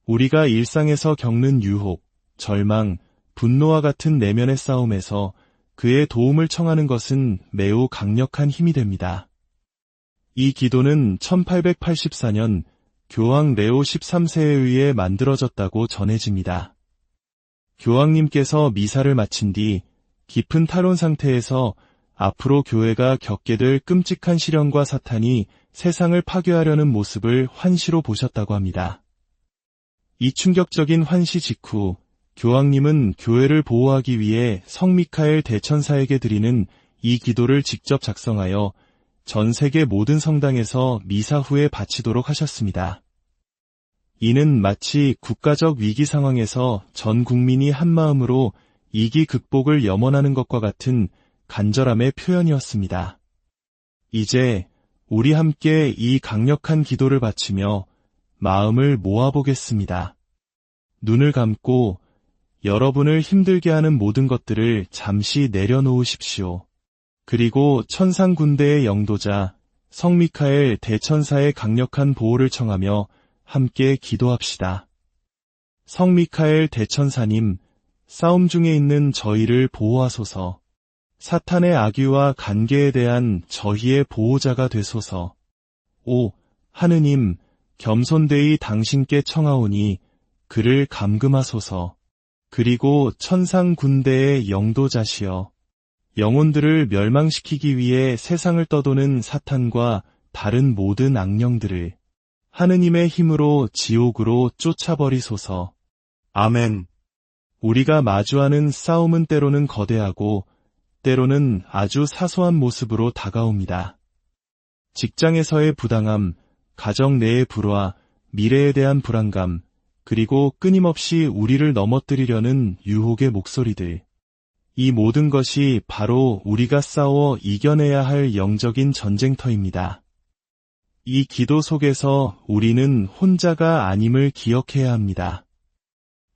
Speaker 1: 우리가 일상에서 겪는 유혹, 절망, 분노와 같은 내면의 싸움에서 그의 도움을 청하는 것은 매우 강력한 힘이 됩니다. 이 기도는 1884년 교황 레오 13세에 의해 만들어졌다고 전해집니다. 교황님께서 미사를 마친 뒤 깊은 탈원 상태에서 앞으로 교회가 겪게 될 끔찍한 시련과 사탄이 세상을 파괴하려는 모습을 환시로 보셨다고 합니다. 이 충격적인 환시 직후 교황님은 교회를 보호하기 위해 성 미카엘 대천사에게 드리는 이 기도를 직접 작성하여 전 세계 모든 성당에서 미사 후에 바치도록 하셨습니다. 이는 마치 국가적 위기 상황에서 전 국민이 한마음으로 위기 극복을 염원하는 것과 같은 간절함의 표현이었습니다. 이제 우리 함께 이 강력한 기도를 바치며 마음을 모아보겠습니다. 눈을 감고 여러분을 힘들게 하는 모든 것들을 잠시 내려놓으십시오. 그리고 천상 군대의 영도자 성 미카엘 대천사의 강력한 보호를 청하며 함께 기도합시다. 성 미카엘 대천사님, 싸움 중에 있는 저희를 보호하소서. 사탄의 악의와 간계에 대한 저희의 보호자가 되소서. 오, 하느님, 겸손되이 당신께 청하오니 그를 감금하소서. 그리고 천상 군대의 영도자시여, 영혼들을 멸망시키기 위해 세상을 떠도는 사탄과 다른 모든 악령들을 하느님의 힘으로 지옥으로 쫓아버리소서. 아멘. 우리가 마주하는 싸움은 때로는 거대하고 때로는 아주 사소한 모습으로 다가옵니다. 직장에서의 부당함, 가정 내의 불화, 미래에 대한 불안감, 그리고 끊임없이 우리를 넘어뜨리려는 유혹의 목소리들. 이 모든 것이 바로 우리가 싸워 이겨내야 할 영적인 전쟁터입니다. 이 기도 속에서 우리는 혼자가 아님을 기억해야 합니다.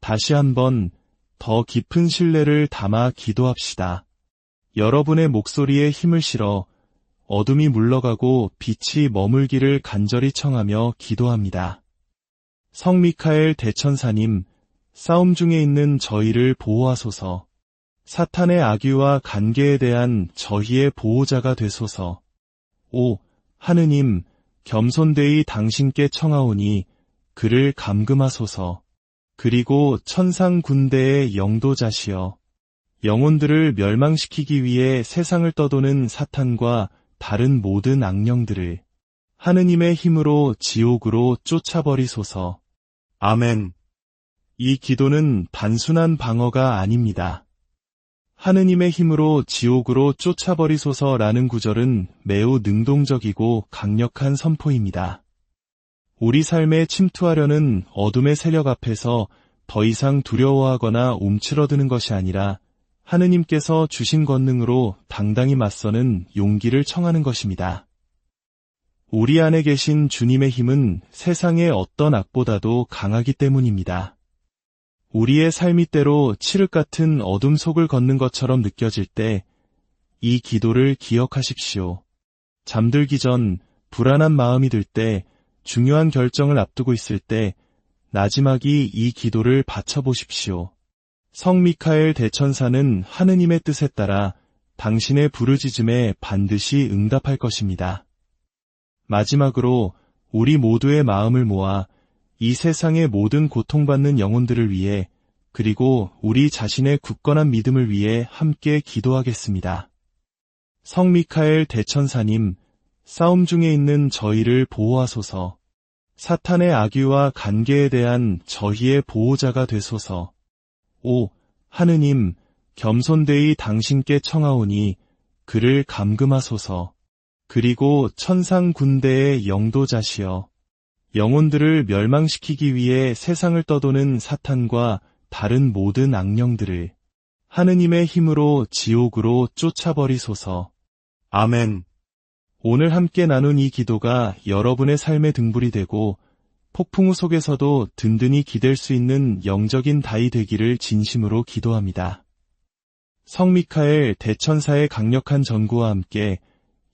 Speaker 1: 다시 한번 더 깊은 신뢰를 담아 기도합시다. 여러분의 목소리에 힘을 실어 어둠이 물러가고 빛이 머물기를 간절히 청하며 기도합니다. 성 미카엘 대천사님, 싸움 중에 있는 저희를 보호하소서. 사탄의 악의와 간계에 대한 저희의 보호자가 되소서. 오, 하느님, 겸손되이 당신께 청하오니 그를 감금하소서. 그리고 천상 군대의 영도자시여, 영혼들을 멸망시키기 위해 세상을 떠도는 사탄과 다른 모든 악령들을 하느님의 힘으로 지옥으로 쫓아버리소서. 아멘. 이 기도는 단순한 방어가 아닙니다. 하느님의 힘으로 지옥으로 쫓아버리소서라는 구절은 매우 능동적이고 강력한 선포입니다. 우리 삶에 침투하려는 어둠의 세력 앞에서 더 이상 두려워하거나 움츠러드는 것이 아니라 하느님께서 주신 권능으로 당당히 맞서는 용기를 청하는 것입니다. 우리 안에 계신 주님의 힘은 세상의 어떤 악보다도 강하기 때문입니다. 우리의 삶이 때로 칠흑 같은 어둠 속을 걷는 것처럼 느껴질 때 이 기도를 기억하십시오. 잠들기 전 불안한 마음이 들 때, 중요한 결정을 앞두고 있을 때 나지막이 이 기도를 바쳐보십시오. 성 미카엘 대천사는 하느님의 뜻에 따라 당신의 부르짖음에 반드시 응답할 것입니다. 마지막으로 우리 모두의 마음을 모아 이 세상의 모든 고통받는 영혼들을 위해 그리고 우리 자신의 굳건한 믿음을 위해 함께 기도하겠습니다. 성 미카엘 대천사님, 싸움 중에 있는 저희를 보호하소서. 사탄의 악의와 간계에 대한 저희의 보호자가 되소서. 오, 하느님, 겸손되이 당신께 청하오니 그를 감금하소서. 그리고 천상 군대의 영도자시여, 영혼들을 멸망시키기 위해 세상을 떠도는 사탄과 다른 모든 악령들을 하느님의 힘으로 지옥으로 쫓아버리소서. 아멘. 오늘 함께 나눈 이 기도가 여러분의 삶의 등불이 되고 폭풍우 속에서도 든든히 기댈 수 있는 영적인 다이 되기를 진심으로 기도합니다. 성 미카엘 대천사의 강력한 전구와 함께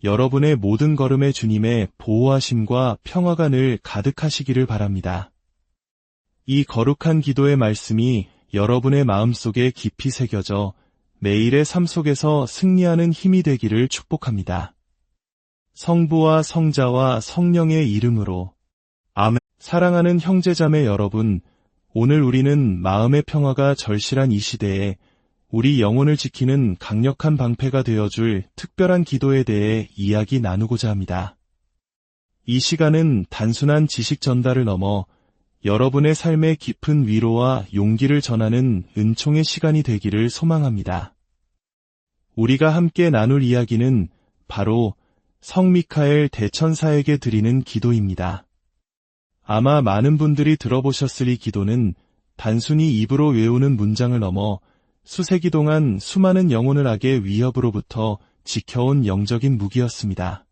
Speaker 1: 여러분의 모든 걸음에 주님의 보호하심과 평화가 늘 가득하시기를 바랍니다. 이 거룩한 기도의 말씀이 여러분의 마음속에 깊이 새겨져 매일의 삶 속에서 승리하는 힘이 되기를 축복합니다. 성부와 성자와 성령의 이름으로. 아멘. 사랑하는 형제자매 여러분, 오늘 우리는 마음의 평화가 절실한 이 시대에 우리 영혼을 지키는 강력한 방패가 되어줄 특별한 기도에 대해 이야기 나누고자 합니다. 이 시간은 단순한 지식 전달을 넘어 여러분의 삶에 깊은 위로와 용기를 전하는 은총의 시간이 되기를 소망합니다. 우리가 함께 나눌 이야기는 바로 성 미카엘 대천사에게 드리는 기도입니다. 아마 많은 분들이 들어보셨을 이 기도는 단순히 입으로 외우는 문장을 넘어 수세기 동안 수많은 영혼을 악의 위협으로부터 지켜온 영적인 무기였습니다.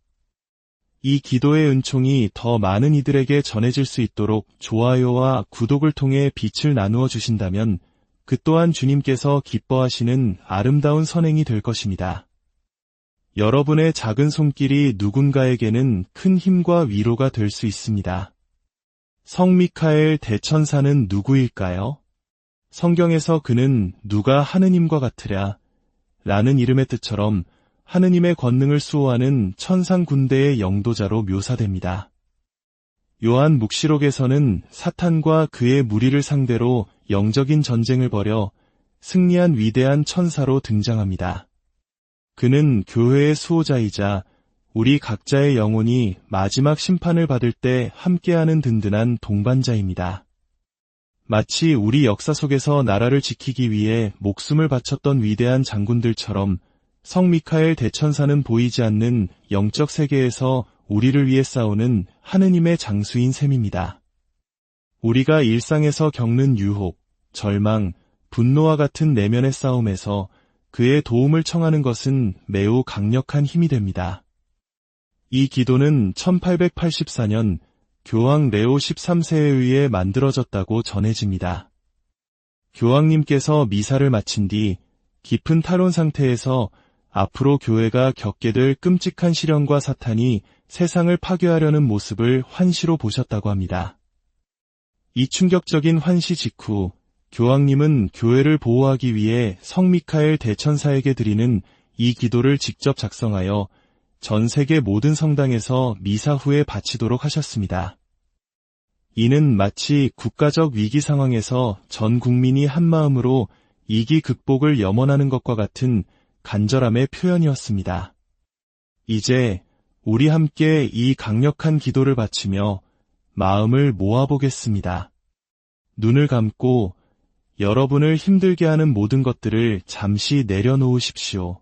Speaker 1: 이 기도의 은총이 더 많은 이들에게 전해질 수 있도록 좋아요와 구독을 통해 빛을 나누어 주신다면 그 또한 주님께서 기뻐하시는 아름다운 선행이 될 것입니다. 여러분의 작은 손길이 누군가에게는 큰 힘과 위로가 될 수 있습니다. 성 미카엘 대천사는 누구일까요? 성경에서 그는 누가 하느님과 같으랴 라는 이름의 뜻처럼 하느님의 권능을 수호하는 천상 군대의 영도자로 묘사됩니다. 요한 묵시록에서는 사탄과 그의 무리를 상대로 영적인 전쟁을 벌여 승리한 위대한 천사로 등장합니다. 그는 교회의 수호자이자 우리 각자의 영혼이 마지막 심판을 받을 때 함께하는 든든한 동반자입니다. 마치 우리 역사 속에서 나라를 지키기 위해 목숨을 바쳤던 위대한 장군들처럼 성 미카엘 대천사는 보이지 않는 영적 세계에서 우리를 위해 싸우는 하느님의 장수인 셈입니다. 우리가 일상에서 겪는 유혹, 절망, 분노와 같은 내면의 싸움에서 그의 도움을 청하는 것은 매우 강력한 힘이 됩니다. 이 기도는 1884년 교황 레오 13세에 의해 만들어졌다고 전해집니다. 교황님께서 미사를 마친 뒤 깊은 탈원 상태에서 앞으로 교회가 겪게 될 끔찍한 시련과 사탄이 세상을 파괴하려는 모습을 환시로 보셨다고 합니다. 이 충격적인 환시 직후 교황님은 교회를 보호하기 위해 성 미카엘 대천사에게 드리는 이 기도를 직접 작성하여 전 세계 모든 성당에서 미사 후에 바치도록 하셨습니다. 이는 마치 국가적 위기 상황에서 전 국민이 한마음으로 이기 극복을 염원하는 것과 같은 간절함의 표현이었습니다. 이제 우리 함께 이 강력한 기도를 바치며 마음을 모아보겠습니다. 눈을 감고 여러분을 힘들게 하는 모든 것들을 잠시 내려놓으십시오.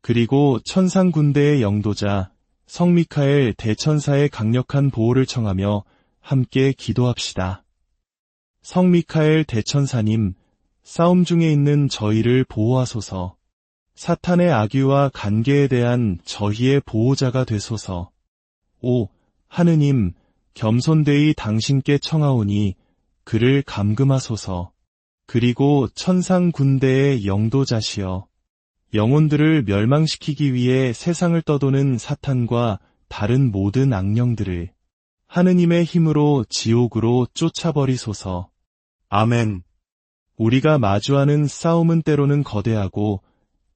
Speaker 1: 그리고 천상 군대의 영도자 성 미카엘 대천사의 강력한 보호를 청하며 함께 기도합시다. 성 미카엘 대천사님, 싸움 중에 있는 저희를 보호하소서. 사탄의 악의와 간계에 대한 저희의 보호자가 되소서. 오, 하느님, 겸손되이 당신께 청하오니 그를 감금하소서. 그리고 천상 군대의 영도자시여, 영혼들을 멸망시키기 위해 세상을 떠도는 사탄과 다른 모든 악령들을 하느님의 힘으로 지옥으로 쫓아버리소서. 아멘. 우리가 마주하는 싸움은 때로는 거대하고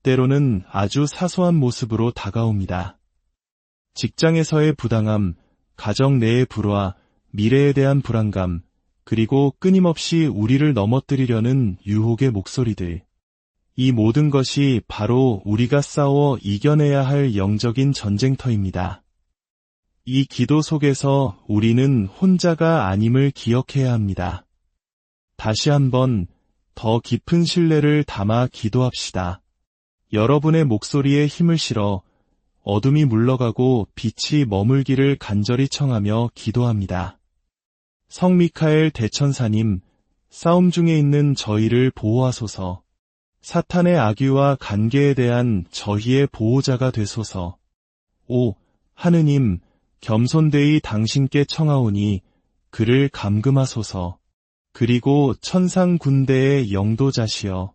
Speaker 1: 때로는 아주 사소한 모습으로 다가옵니다. 직장에서의 부당함, 가정 내의 불화, 미래에 대한 불안감, 그리고 끊임없이 우리를 넘어뜨리려는 유혹의 목소리들. 이 모든 것이 바로 우리가 싸워 이겨내야 할 영적인 전쟁터입니다. 이 기도 속에서 우리는 혼자가 아님을 기억해야 합니다. 다시 한번 더 깊은 신뢰를 담아 기도합시다. 여러분의 목소리에 힘을 실어 어둠이 물러가고 빛이 머물기를 간절히 청하며 기도합니다. 성 미카엘 대천사님, 싸움 중에 있는 저희를 보호하소서. 사탄의 악의와 간계에 대한 저희의 보호자가 되소서. 오, 하느님, 겸손되이 당신께 청하오니 그를 감금하소서. 그리고 천상 군대의 영도자시여,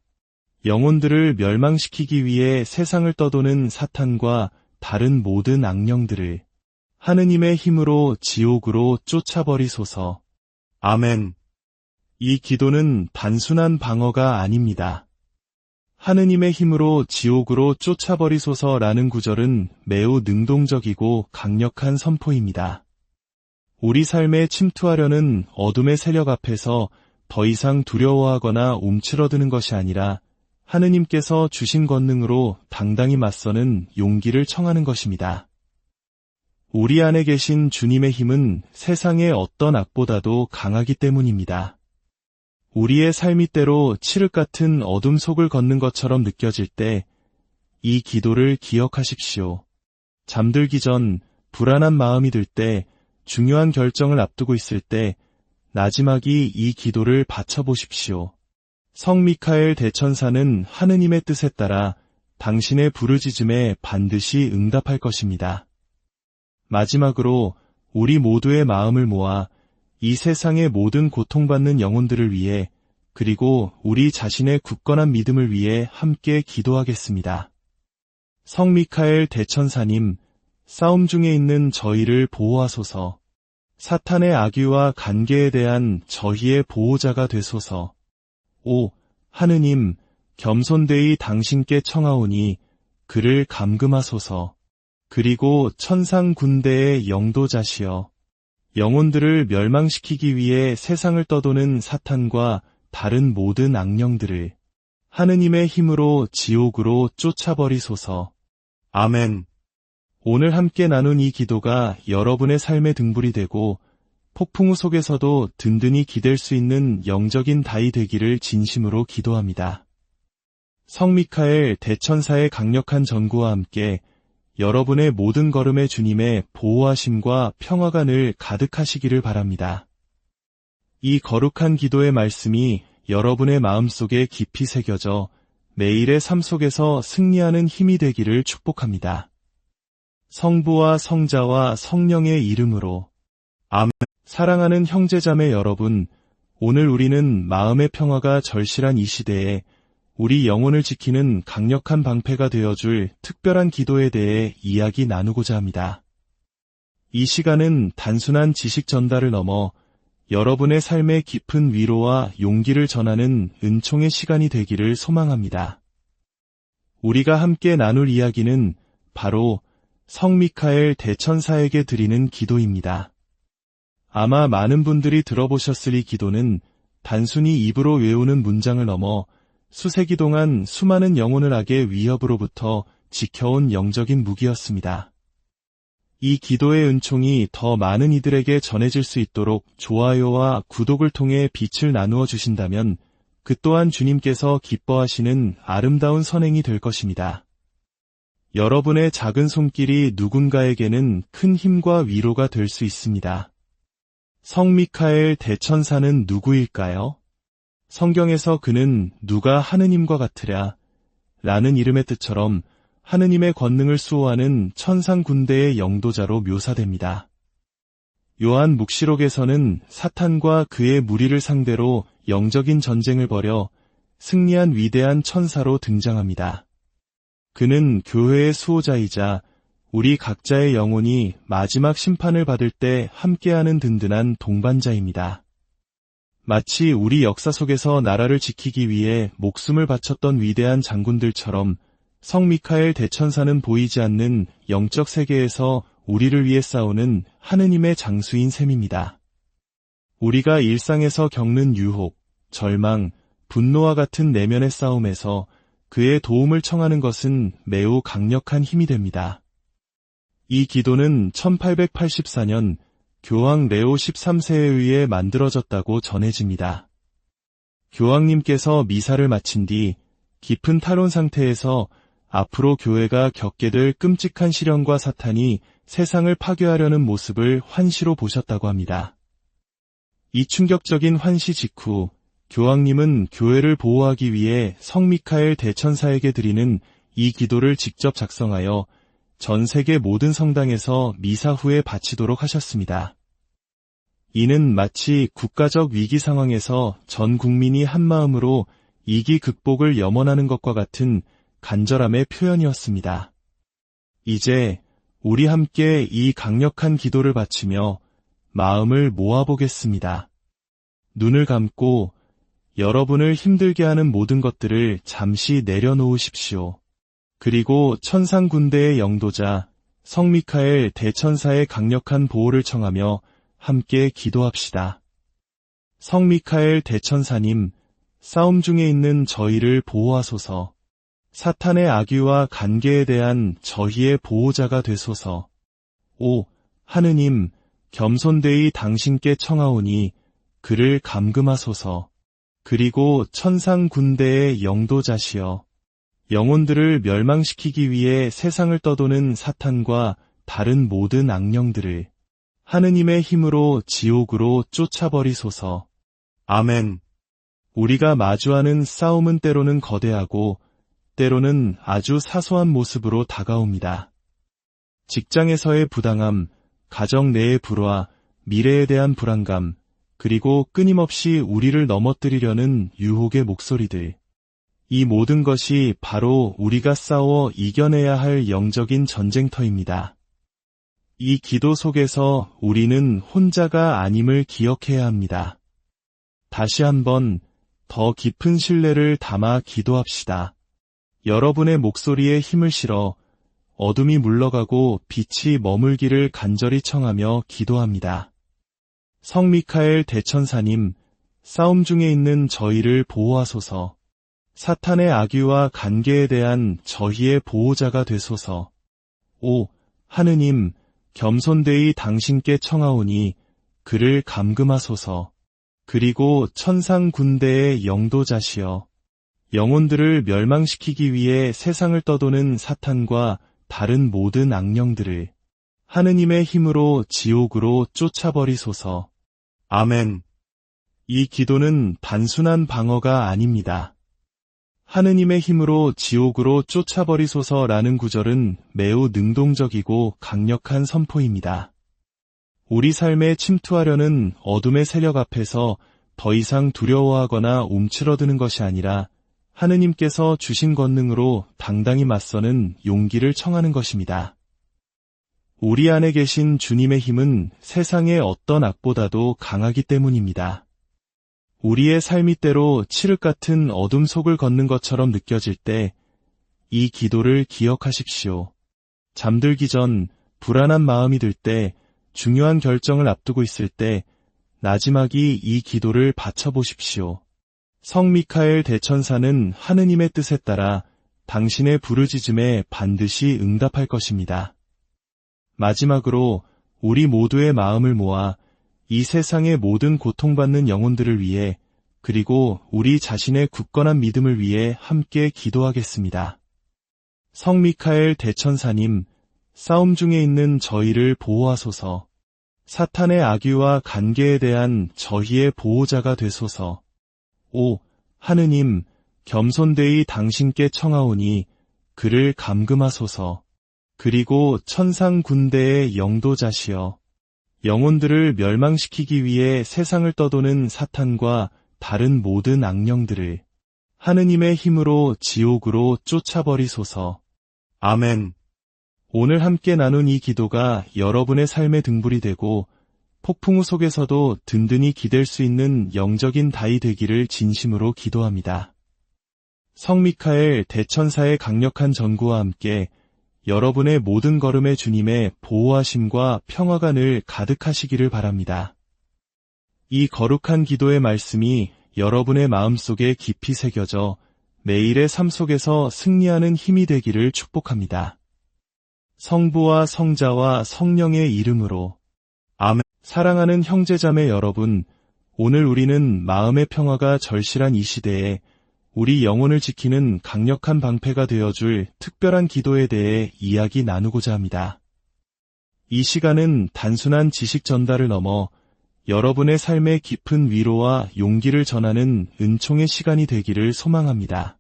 Speaker 1: 영혼들을 멸망시키기 위해 세상을 떠도는 사탄과 다른 모든 악령들을 하느님의 힘으로 지옥으로 쫓아버리소서. 아멘. 이 기도는 단순한 방어가 아닙니다. 하느님의 힘으로 지옥으로 쫓아버리소서라는 구절은 매우 능동적이고 강력한 선포입니다. 우리 삶에 침투하려는 어둠의 세력 앞에서 더 이상 두려워하거나 움츠러드는 것이 아니라 하느님께서 주신 권능으로 당당히 맞서는 용기를 청하는 것입니다. 우리 안에 계신 주님의 힘은 세상의 어떤 악보다도 강하기 때문입니다. 우리의 삶이 때로 칠흑 같은 어둠 속을 걷는 것처럼 느껴질 때 이 기도를 기억하십시오. 잠들기 전 불안한 마음이 들 때, 중요한 결정을 앞두고 있을 때 나지막이 이 기도를 바쳐보십시오. 성 미카엘 대천사는 하느님의 뜻에 따라 당신의 부르짖음에 반드시 응답할 것입니다. 마지막으로 우리 모두의 마음을 모아 이 세상의 모든 고통받는 영혼들을 위해 그리고 우리 자신의 굳건한 믿음을 위해 함께 기도하겠습니다. 성 미카엘 대천사님, 싸움 중에 있는 저희를 보호하소서. 사탄의 악의와 간계에 대한 저희의 보호자가 되소서. 오, 하느님, 겸손되이 당신께 청하오니 그를 감금하소서. 그리고 천상 군대의 영도자시여, 영혼들을 멸망시키기 위해 세상을 떠도는 사탄과 다른 모든 악령들을 하느님의 힘으로 지옥으로 쫓아버리소서. 아멘. 오늘 함께 나눈 이 기도가 여러분의 삶의 등불이 되고 폭풍우 속에서도 든든히 기댈 수 있는 영적인 다이 되기를 진심으로 기도합니다. 성 미카엘 대천사의 강력한 전구와 함께 여러분의 모든 걸음에 주님의 보호하심과 평화가 늘 가득하시기를 바랍니다. 이 거룩한 기도의 말씀이 여러분의 마음속에 깊이 새겨져 매일의 삶 속에서 승리하는 힘이 되기를 축복합니다. 성부와 성자와 성령의 이름으로 아멘. 사랑하는 형제자매 여러분, 오늘 우리는 마음의 평화가 절실한 이 시대에 우리 영혼을 지키는 강력한 방패가 되어줄 특별한 기도에 대해 이야기 나누고자 합니다. 이 시간은 단순한 지식 전달을 넘어 여러분의 삶에 깊은 위로와 용기를 전하는 은총의 시간이 되기를 소망합니다. 우리가 함께 나눌 이야기는 바로 성 미카엘 대천사에게 드리는 기도입니다. 아마 많은 분들이 들어보셨을 이 기도는 단순히 입으로 외우는 문장을 넘어 수세기 동안 수많은 영혼을 악의 위협으로부터 지켜온 영적인 무기였습니다. 이 기도의 은총이 더 많은 이들에게 전해질 수 있도록 좋아요와 구독을 통해 빛을 나누어 주신다면 그 또한 주님께서 기뻐하시는 아름다운 선행이 될 것입니다. 여러분의 작은 손길이 누군가에게는 큰 힘과 위로가 될 수 있습니다. 성 미카엘 대천사는 누구일까요? 성경에서 그는 누가 하느님과 같으랴 라는 이름의 뜻처럼 하느님의 권능을 수호하는 천상 군대의 영도자로 묘사됩니다. 요한 묵시록에서는 사탄과 그의 무리를 상대로 영적인 전쟁을 벌여 승리한 위대한 천사로 등장합니다. 그는 교회의 수호자이자 우리 각자의 영혼이 마지막 심판을 받을 때 함께하는 든든한 동반자입니다. 마치 우리 역사 속에서 나라를 지키기 위해 목숨을 바쳤던 위대한 장군들처럼 성 미카엘 대천사는 보이지 않는 영적 세계에서 우리를 위해 싸우는 하느님의 장수인 셈입니다. 우리가 일상에서 겪는 유혹, 절망, 분노와 같은 내면의 싸움에서 그의 도움을 청하는 것은 매우 강력한 힘이 됩니다. 이 기도는 1884년 교황 레오 13세에 의해 만들어졌다고 전해집니다. 교황님께서 미사를 마친 뒤 깊은 탈원 상태에서 앞으로 교회가 겪게 될 끔찍한 시련과 사탄이 세상을 파괴하려는 모습을 환시로 보셨다고 합니다. 이 충격적인 환시 직후 교황님은 교회를 보호하기 위해 성 미카엘 대천사에게 드리는 이 기도를 직접 작성하여 전 세계 모든 성당에서 미사 후에 바치도록 하셨습니다. 이는 마치 국가적 위기 상황에서 전 국민이 한마음으로 이기 극복을 염원하는 것과 같은 간절함의 표현이었습니다. 이제 우리 함께 이 강력한 기도를 바치며 마음을 모아보겠습니다. 눈을 감고 여러분을 힘들게 하는 모든 것들을 잠시 내려놓으십시오. 그리고 천상 군대의 영도자 성 미카엘 대천사의 강력한 보호를 청하며 함께 기도합시다. 성 미카엘 대천사님, 싸움 중에 있는 저희를 보호하소서. 사탄의 악유와 관계에 대한 저희의 보호자가 되소서. 오, 하느님, 겸손되이 당신께 청하오니 그를 감금하소서. 그리고 천상 군대의 영도자시여, 영혼들을 멸망시키기 위해 세상을 떠도는 사탄과 다른 모든 악령들을 하느님의 힘으로 지옥으로 쫓아버리소서. 아멘. 우리가 마주하는 싸움은 때로는 거대하고 때로는 아주 사소한 모습으로 다가옵니다. 직장에서의 부당함, 가정 내의 불화, 미래에 대한 불안감, 그리고 끊임없이 우리를 넘어뜨리려는 유혹의 목소리들. 이 모든 것이 바로 우리가 싸워 이겨내야 할 영적인 전쟁터입니다. 이 기도 속에서 우리는 혼자가 아님을 기억해야 합니다. 다시 한번 더 깊은 신뢰를 담아 기도합시다. 여러분의 목소리에 힘을 실어 어둠이 물러가고 빛이 머물기를 간절히 청하며 기도합니다. 성 미카엘 대천사님, 싸움 중에 있는 저희를 보호하소서. 사탄의 악유와 관계에 대한 저희의 보호자가 되소서. 오, 하느님, 겸손되이 당신께 청하오니 그를 감금하소서. 그리고 천상 군대의 영도자시여, 영혼들을 멸망시키기 위해 세상을 떠도는 사탄과 다른 모든 악령들을 하느님의 힘으로 지옥으로 쫓아버리소서. 아멘. 이 기도는 단순한 방어가 아닙니다. 하느님의 힘으로 지옥으로 쫓아버리소서라는 구절은 매우 능동적이고 강력한 선포입니다. 우리 삶에 침투하려는 어둠의 세력 앞에서 더 이상 두려워하거나 움츠러드는 것이 아니라 하느님께서 주신 권능으로 당당히 맞서는 용기를 청하는 것입니다. 우리 안에 계신 주님의 힘은 세상의 어떤 악보다도 강하기 때문입니다. 우리의 삶이 때로 칠흑 같은 어둠 속을 걷는 것처럼 느껴질 때 이 기도를 기억하십시오. 잠들기 전 불안한 마음이 들 때, 중요한 결정을 앞두고 있을 때 나지막이 이 기도를 바쳐보십시오. 성 미카엘 대천사는 하느님의 뜻에 따라 당신의 부르짖음에 반드시 응답할 것입니다. 마지막으로 우리 모두의 마음을 모아 이 세상의 모든 고통받는 영혼들을 위해 그리고 우리 자신의 굳건한 믿음을 위해 함께 기도하겠습니다. 성 미카엘 대천사님, 싸움 중에 있는 저희를 보호하소서. 사탄의 악유와 관계에 대한 저희의 보호자가 되소서. 오, 하느님, 겸손되이 당신께 청하오니 그를 감금하소서. 그리고 천상 군대의 영도자시여, 영혼들을 멸망시키기 위해 세상을 떠도는 사탄과 다른 모든 악령들을 하느님의 힘으로 지옥으로 쫓아버리소서. 아멘. 오늘 함께 나눈 이 기도가 여러분의 삶의 등불이 되고 폭풍우 속에서도 든든히 기댈 수 있는 영적인 다이 되기를 진심으로 기도합니다. 성 미카엘 대천사의 강력한 전구와 함께 여러분의 모든 걸음에 주님의 보호하심과 평화가 늘 가득하시기를 바랍니다. 이 거룩한 기도의 말씀이 여러분의 마음속에 깊이 새겨져 매일의 삶 속에서 승리하는 힘이 되기를 축복합니다. 성부와 성자와 성령의 이름으로 아멘. 사랑하는 형제자매 여러분, 오늘 우리는 마음의 평화가 절실한 이 시대에 우리 영혼을 지키는 강력한 방패가 되어줄 특별한 기도에 대해 이야기 나누고자 합니다. 이 시간은 단순한 지식 전달을 넘어 여러분의 삶에 깊은 위로와 용기를 전하는 은총의 시간이 되기를 소망합니다.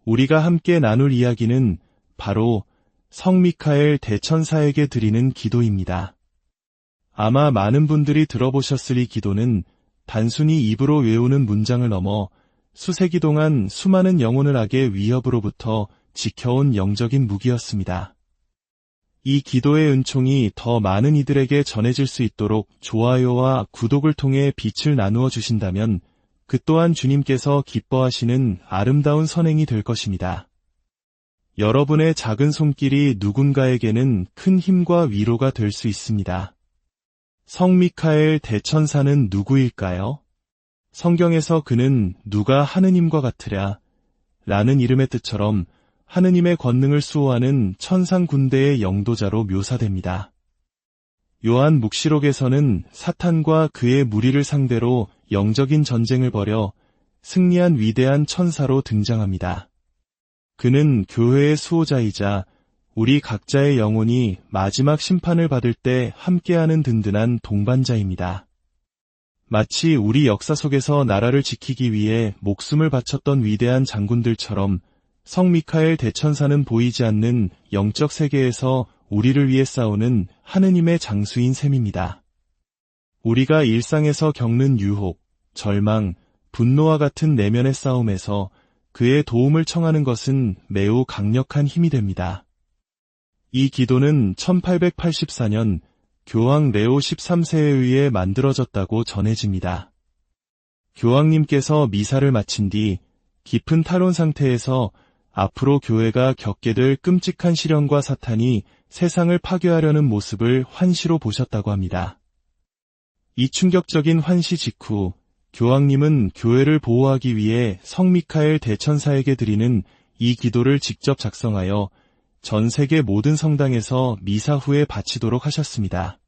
Speaker 1: 우리가 함께 나눌 이야기는 바로 성 미카엘 대천사에게 드리는 기도입니다. 아마 많은 분들이 들어보셨을 이 기도는 단순히 입으로 외우는 문장을 넘어 수세기 동안 수많은 영혼을 악의 위협으로부터 지켜온 영적인 무기였습니다. 이 기도의 은총이 더 많은 이들에게 전해질 수 있도록 좋아요와 구독을 통해 빛을 나누어 주신다면 그 또한 주님께서 기뻐하시는 아름다운 선행이 될 것입니다. 여러분의 작은 손길이 누군가에게는 큰 힘과 위로가 될 수 있습니다. 성 미카엘 대천사는 누구일까요? 성경에서 그는 누가 하느님과 같으랴 라는 이름의 뜻처럼 하느님의 권능을 수호하는 천상 군대의 영도자로 묘사됩니다. 요한 묵시록에서는 사탄과 그의 무리를 상대로 영적인 전쟁을 벌여 승리한 위대한 천사로 등장합니다. 그는 교회의 수호자이자 우리 각자의 영혼이 마지막 심판을 받을 때 함께하는 든든한 동반자입니다. 마치 우리 역사 속에서 나라를 지키기 위해 목숨을 바쳤던 위대한 장군들처럼 성 미카엘 대천사는 보이지 않는 영적 세계에서 우리를 위해 싸우는 하느님의 장수인 셈입니다. 우리가 일상에서 겪는 유혹, 절망, 분노와 같은 내면의 싸움에서 그의 도움을 청하는 것은 매우 강력한 힘이 됩니다. 이 기도는 1884년 교황 레오 13세에 의해 만들어졌다고 전해집니다. 교황님께서 미사를 마친 뒤 깊은 탈원 상태에서 앞으로 교회가 겪게 될 끔찍한 시련과 사탄이 세상을 파괴하려는 모습을 환시로 보셨다고 합니다. 이 충격적인 환시 직후 교황님은 교회를 보호하기 위해 성 미카엘 대천사에게 드리는 이 기도를 직접 작성하여 전 세계 모든 성당에서 미사 후에 바치도록 하셨습니다.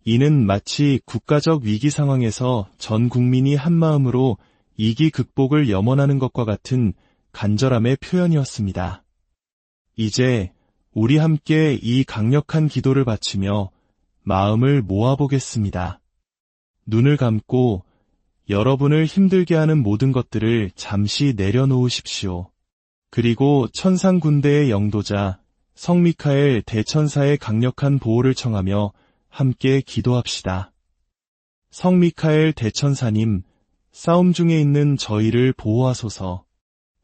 Speaker 1: 이는 마치 국가적 위기 상황에서 전 국민이 한마음으로 위기 극복을 염원하는 것과 같은 간절함의 표현이었습니다. 이제 우리 함께 이 강력한 기도를 바치며 마음을 모아보겠습니다. 눈을 감고 여러분을 힘들게 하는 모든 것들을 잠시 내려놓으십시오. 그리고 천상 군대의 영도자 성 미카엘 대천사의 강력한 보호를 청하며 함께 기도합시다. 성 미카엘 대천사님, 싸움 중에 있는 저희를 보호하소서.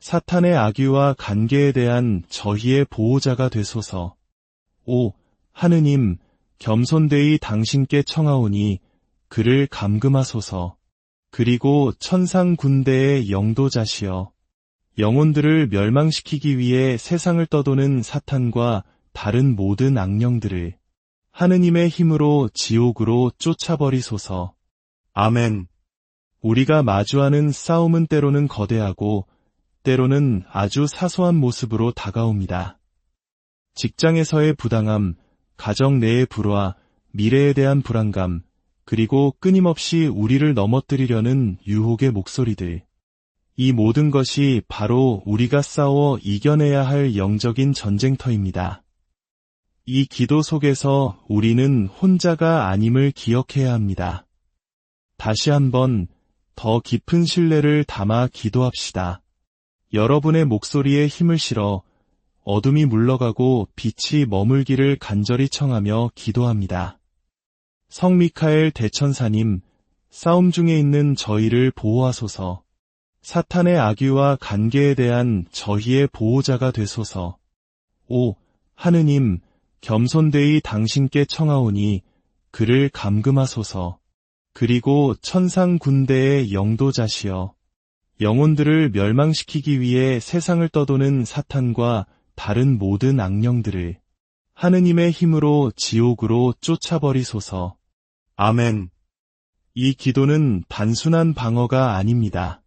Speaker 1: 사탄의 악의와 간계에 대한 저희의 보호자가 되소서. 오, 하느님, 겸손되이 당신께 청하오니 그를 감금하소서. 그리고 천상 군대의 영도자시여, 영혼들을 멸망시키기 위해 세상을 떠도는 사탄과 다른 모든 악령들을 하느님의 힘으로 지옥으로 쫓아버리소서. 아멘. 우리가 마주하는 싸움은 때로는 거대하고 때로는 아주 사소한 모습으로 다가옵니다. 직장에서의 부당함, 가정 내의 불화, 미래에 대한 불안감, 그리고 끊임없이 우리를 넘어뜨리려는 유혹의 목소리들. 이 모든 것이 바로 우리가 싸워 이겨내야 할 영적인 전쟁터입니다. 이 기도 속에서 우리는 혼자가 아님을 기억해야 합니다. 다시 한번 더 깊은 신뢰를 담아 기도합시다. 여러분의 목소리에 힘을 실어 어둠이 물러가고 빛이 머물기를 간절히 청하며 기도합니다. 성 미카엘 대천사님, 싸움 중에 있는 저희를 보호하소서. 사탄의 악의와 간계에 대한 저희의 보호자가 되소서. 오, 하느님, 겸손되이 당신께 청하오니 그를 감금하소서. 그리고 천상 군대의 영도자시여, 영혼들을 멸망시키기 위해 세상을 떠도는 사탄과 다른 모든 악령들을 하느님의 힘으로 지옥으로 쫓아버리소서. 아멘. 이 기도는 단순한 방어가 아닙니다.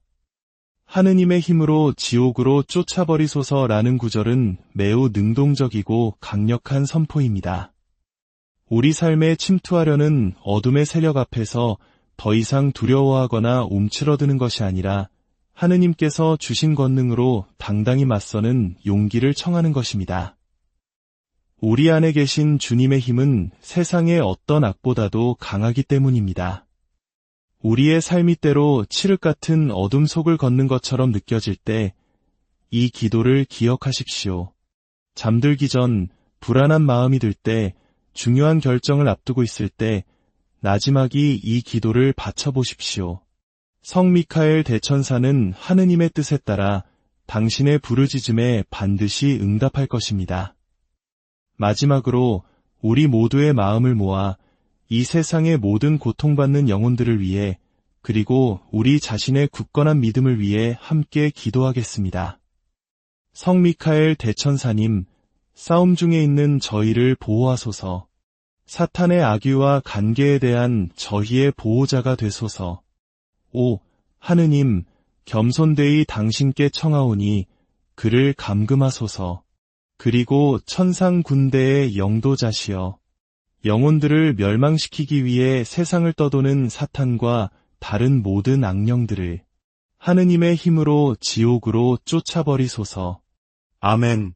Speaker 1: 하느님의 힘으로 지옥으로 쫓아버리소서라는 구절은 매우 능동적이고 강력한 선포입니다. 우리 삶에 침투하려는 어둠의 세력 앞에서 더 이상 두려워하거나 움츠러드는 것이 아니라 하느님께서 주신 권능으로 당당히 맞서는 용기를 청하는 것입니다. 우리 안에 계신 주님의 힘은 세상의 어떤 악보다도 강하기 때문입니다. 우리의 삶이 때로 칠흑 같은 어둠 속을 걷는 것처럼 느껴질 때 이 기도를 기억하십시오. 잠들기 전 불안한 마음이 들 때, 중요한 결정을 앞두고 있을 때 나지막이 이 기도를 바쳐보십시오. 성 미카엘 대천사는 하느님의 뜻에 따라 당신의 부르짖음에 반드시 응답할 것입니다. 마지막으로 우리 모두의 마음을 모아 이 세상의 모든 고통받는 영혼들을 위해 그리고 우리 자신의 굳건한 믿음을 위해 함께 기도하겠습니다. 성 미카엘 대천사님, 싸움 중에 있는 저희를 보호하소서. 사탄의 악유와 간계에 대한 저희의 보호자가 되소서. 오, 하느님, 겸손되이 당신께 청하오니 그를 감금하소서. 그리고 천상 군대의 영도자시여, 영혼들을 멸망시키기 위해 세상을 떠도는 사탄과 다른 모든 악령들을 하느님의 힘으로 지옥으로 쫓아버리소서. 아멘.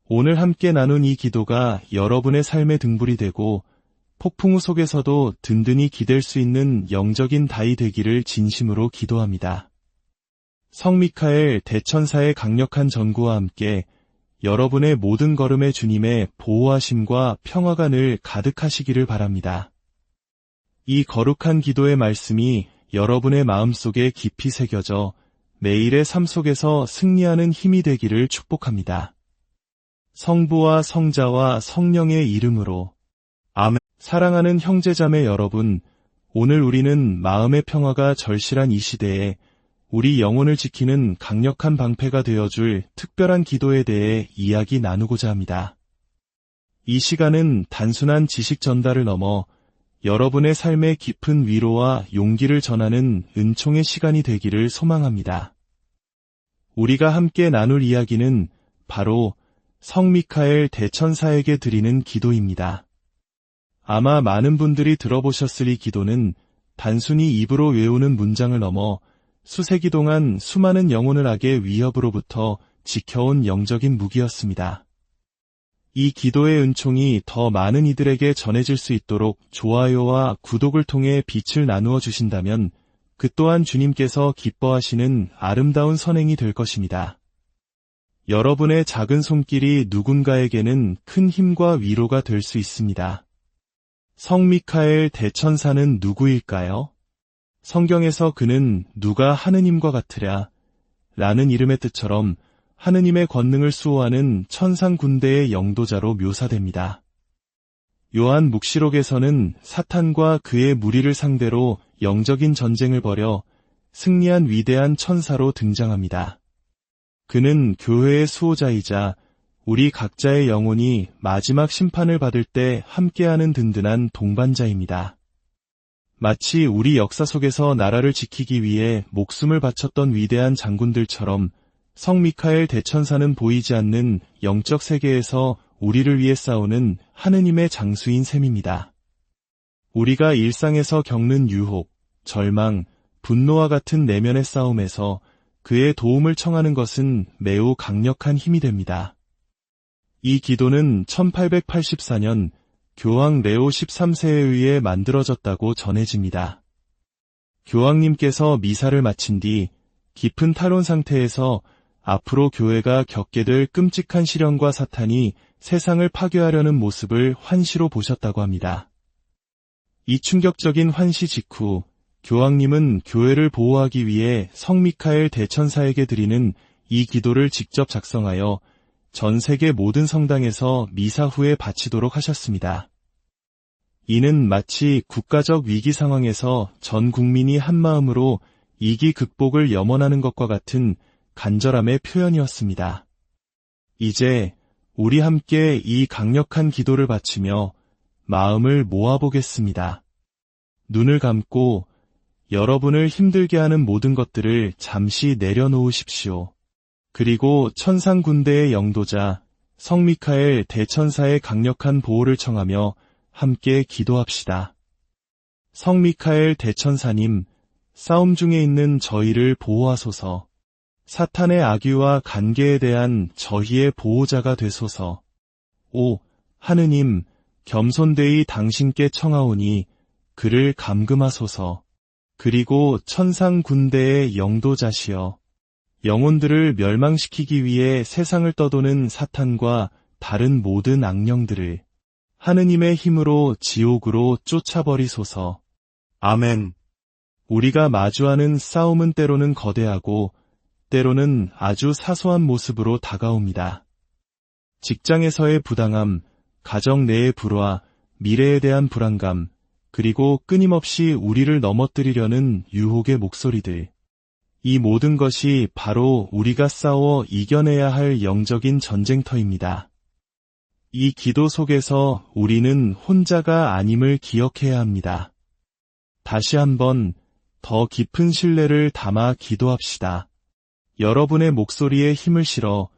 Speaker 1: 오늘 함께 나눈 이 기도가 여러분의 삶의 등불이 되고 폭풍우 속에서도 든든히 기댈 수 있는 영적인 다이 되기를 진심으로 기도합니다. 성 미카엘 대천사의 강력한 전구와 함께 여러분의 모든 걸음에 주님의 보호하심과 평화가 늘 가득하시기를 바랍니다. 이 거룩한 기도의 말씀이 여러분의 마음속에 깊이 새겨져 매일의 삶 속에서 승리하는 힘이 되기를 축복합니다. 성부와 성자와 성령의 이름으로 아멘. 사랑하는 형제자매 여러분, 오늘 우리는 마음의 평화가 절실한 이 시대에 우리 영혼을 지키는 강력한 방패가 되어줄 특별한 기도에 대해 이야기 나누고자 합니다. 이 시간은 단순한 지식 전달을 넘어 여러분의 삶의 깊은 위로와 용기를 전하는 은총의 시간이 되기를 소망합니다. 우리가 함께 나눌 이야기는 바로 성 미카엘 대천사에게 드리는 기도입니다. 아마 많은 분들이 들어보셨을 이 기도는 단순히 입으로 외우는 문장을 넘어 수세기 동안 수많은 영혼을 악의 위협으로부터 지켜온 영적인 무기였습니다. 이 기도의 은총이 더 많은 이들에게 전해질 수 있도록 좋아요와 구독을 통해 빛을 나누어 주신다면 그 또한 주님께서 기뻐하시는 아름다운 선행이 될 것입니다. 여러분의 작은 손길이 누군가에게는 큰 힘과 위로가 될 수 있습니다. 성 미카엘 대천사는 누구일까요? 성경에서 그는 누가 하느님과 같으랴 라는 이름의 뜻처럼 하느님의 권능을 수호하는 천상 군대의 영도자로 묘사됩니다. 요한 묵시록에서는 사탄과 그의 무리를 상대로 영적인 전쟁을 벌여 승리한 위대한 천사로 등장합니다. 그는 교회의 수호자이자 우리 각자의 영혼이 마지막 심판을 받을 때 함께하는 든든한 동반자입니다. 마치 우리 역사 속에서 나라를 지키기 위해 목숨을 바쳤던 위대한 장군들처럼 성 미카엘 대천사는 보이지 않는 영적 세계에서 우리를 위해 싸우는 하느님의 장수인 셈입니다. 우리가 일상에서 겪는 유혹, 절망, 분노와 같은 내면의 싸움에서 그의 도움을 청하는 것은 매우 강력한 힘이 됩니다. 이 기도는 1884년 교황 레오 13세에 의해 만들어졌다고 전해집니다. 교황님께서 미사를 마친 뒤 깊은 탈원 상태에서 앞으로 교회가 겪게 될 끔찍한 시련과 사탄이 세상을 파괴하려는 모습을 환시로 보셨다고 합니다. 이 충격적인 환시 직후 교황님은 교회를 보호하기 위해 성 미카엘 대천사에게 드리는 이 기도를 직접 작성하여 전 세계 모든 성당에서 미사 후에 바치도록 하셨습니다. 이는 마치 국가적 위기 상황에서 전 국민이 한마음으로 위기 극복을 염원하는 것과 같은 간절함의 표현이었습니다. 이제 우리 함께 이 강력한 기도를 바치며 마음을 모아보겠습니다. 눈을 감고 여러분을 힘들게 하는 모든 것들을 잠시 내려놓으십시오. 그리고 천상 군대의 영도자 성 미카엘 대천사의 강력한 보호를 청하며 함께 기도합시다. 성 미카엘 대천사님, 싸움 중에 있는 저희를 보호하소서. 사탄의 악유와 간계에 대한 저희의 보호자가 되소서. 오, 하느님, 겸손되이 당신께 청하오니 그를 감금하소서. 그리고 천상 군대의 영도자시여, 영혼들을 멸망시키기 위해 세상을 떠도는 사탄과 다른 모든 악령들을 하느님의 힘으로 지옥으로 쫓아버리소서. 아멘. 우리가 마주하는 싸움은 때로는 거대하고 때로는 아주 사소한 모습으로 다가옵니다. 직장에서의 부당함, 가정 내의 불화, 미래에 대한 불안감, 그리고 끊임없이 우리를 넘어뜨리려는 유혹의 목소리들. 이 모든 것이 바로 우리가 싸워 이겨내야 할 영적인 전쟁터입니다. 이 기도 속에서 우리는 혼자가 아님을 기억해야 합니다. 다시 한번 더 깊은 신뢰를 담아 기도합시다. 여러분의 목소리에 힘을 실어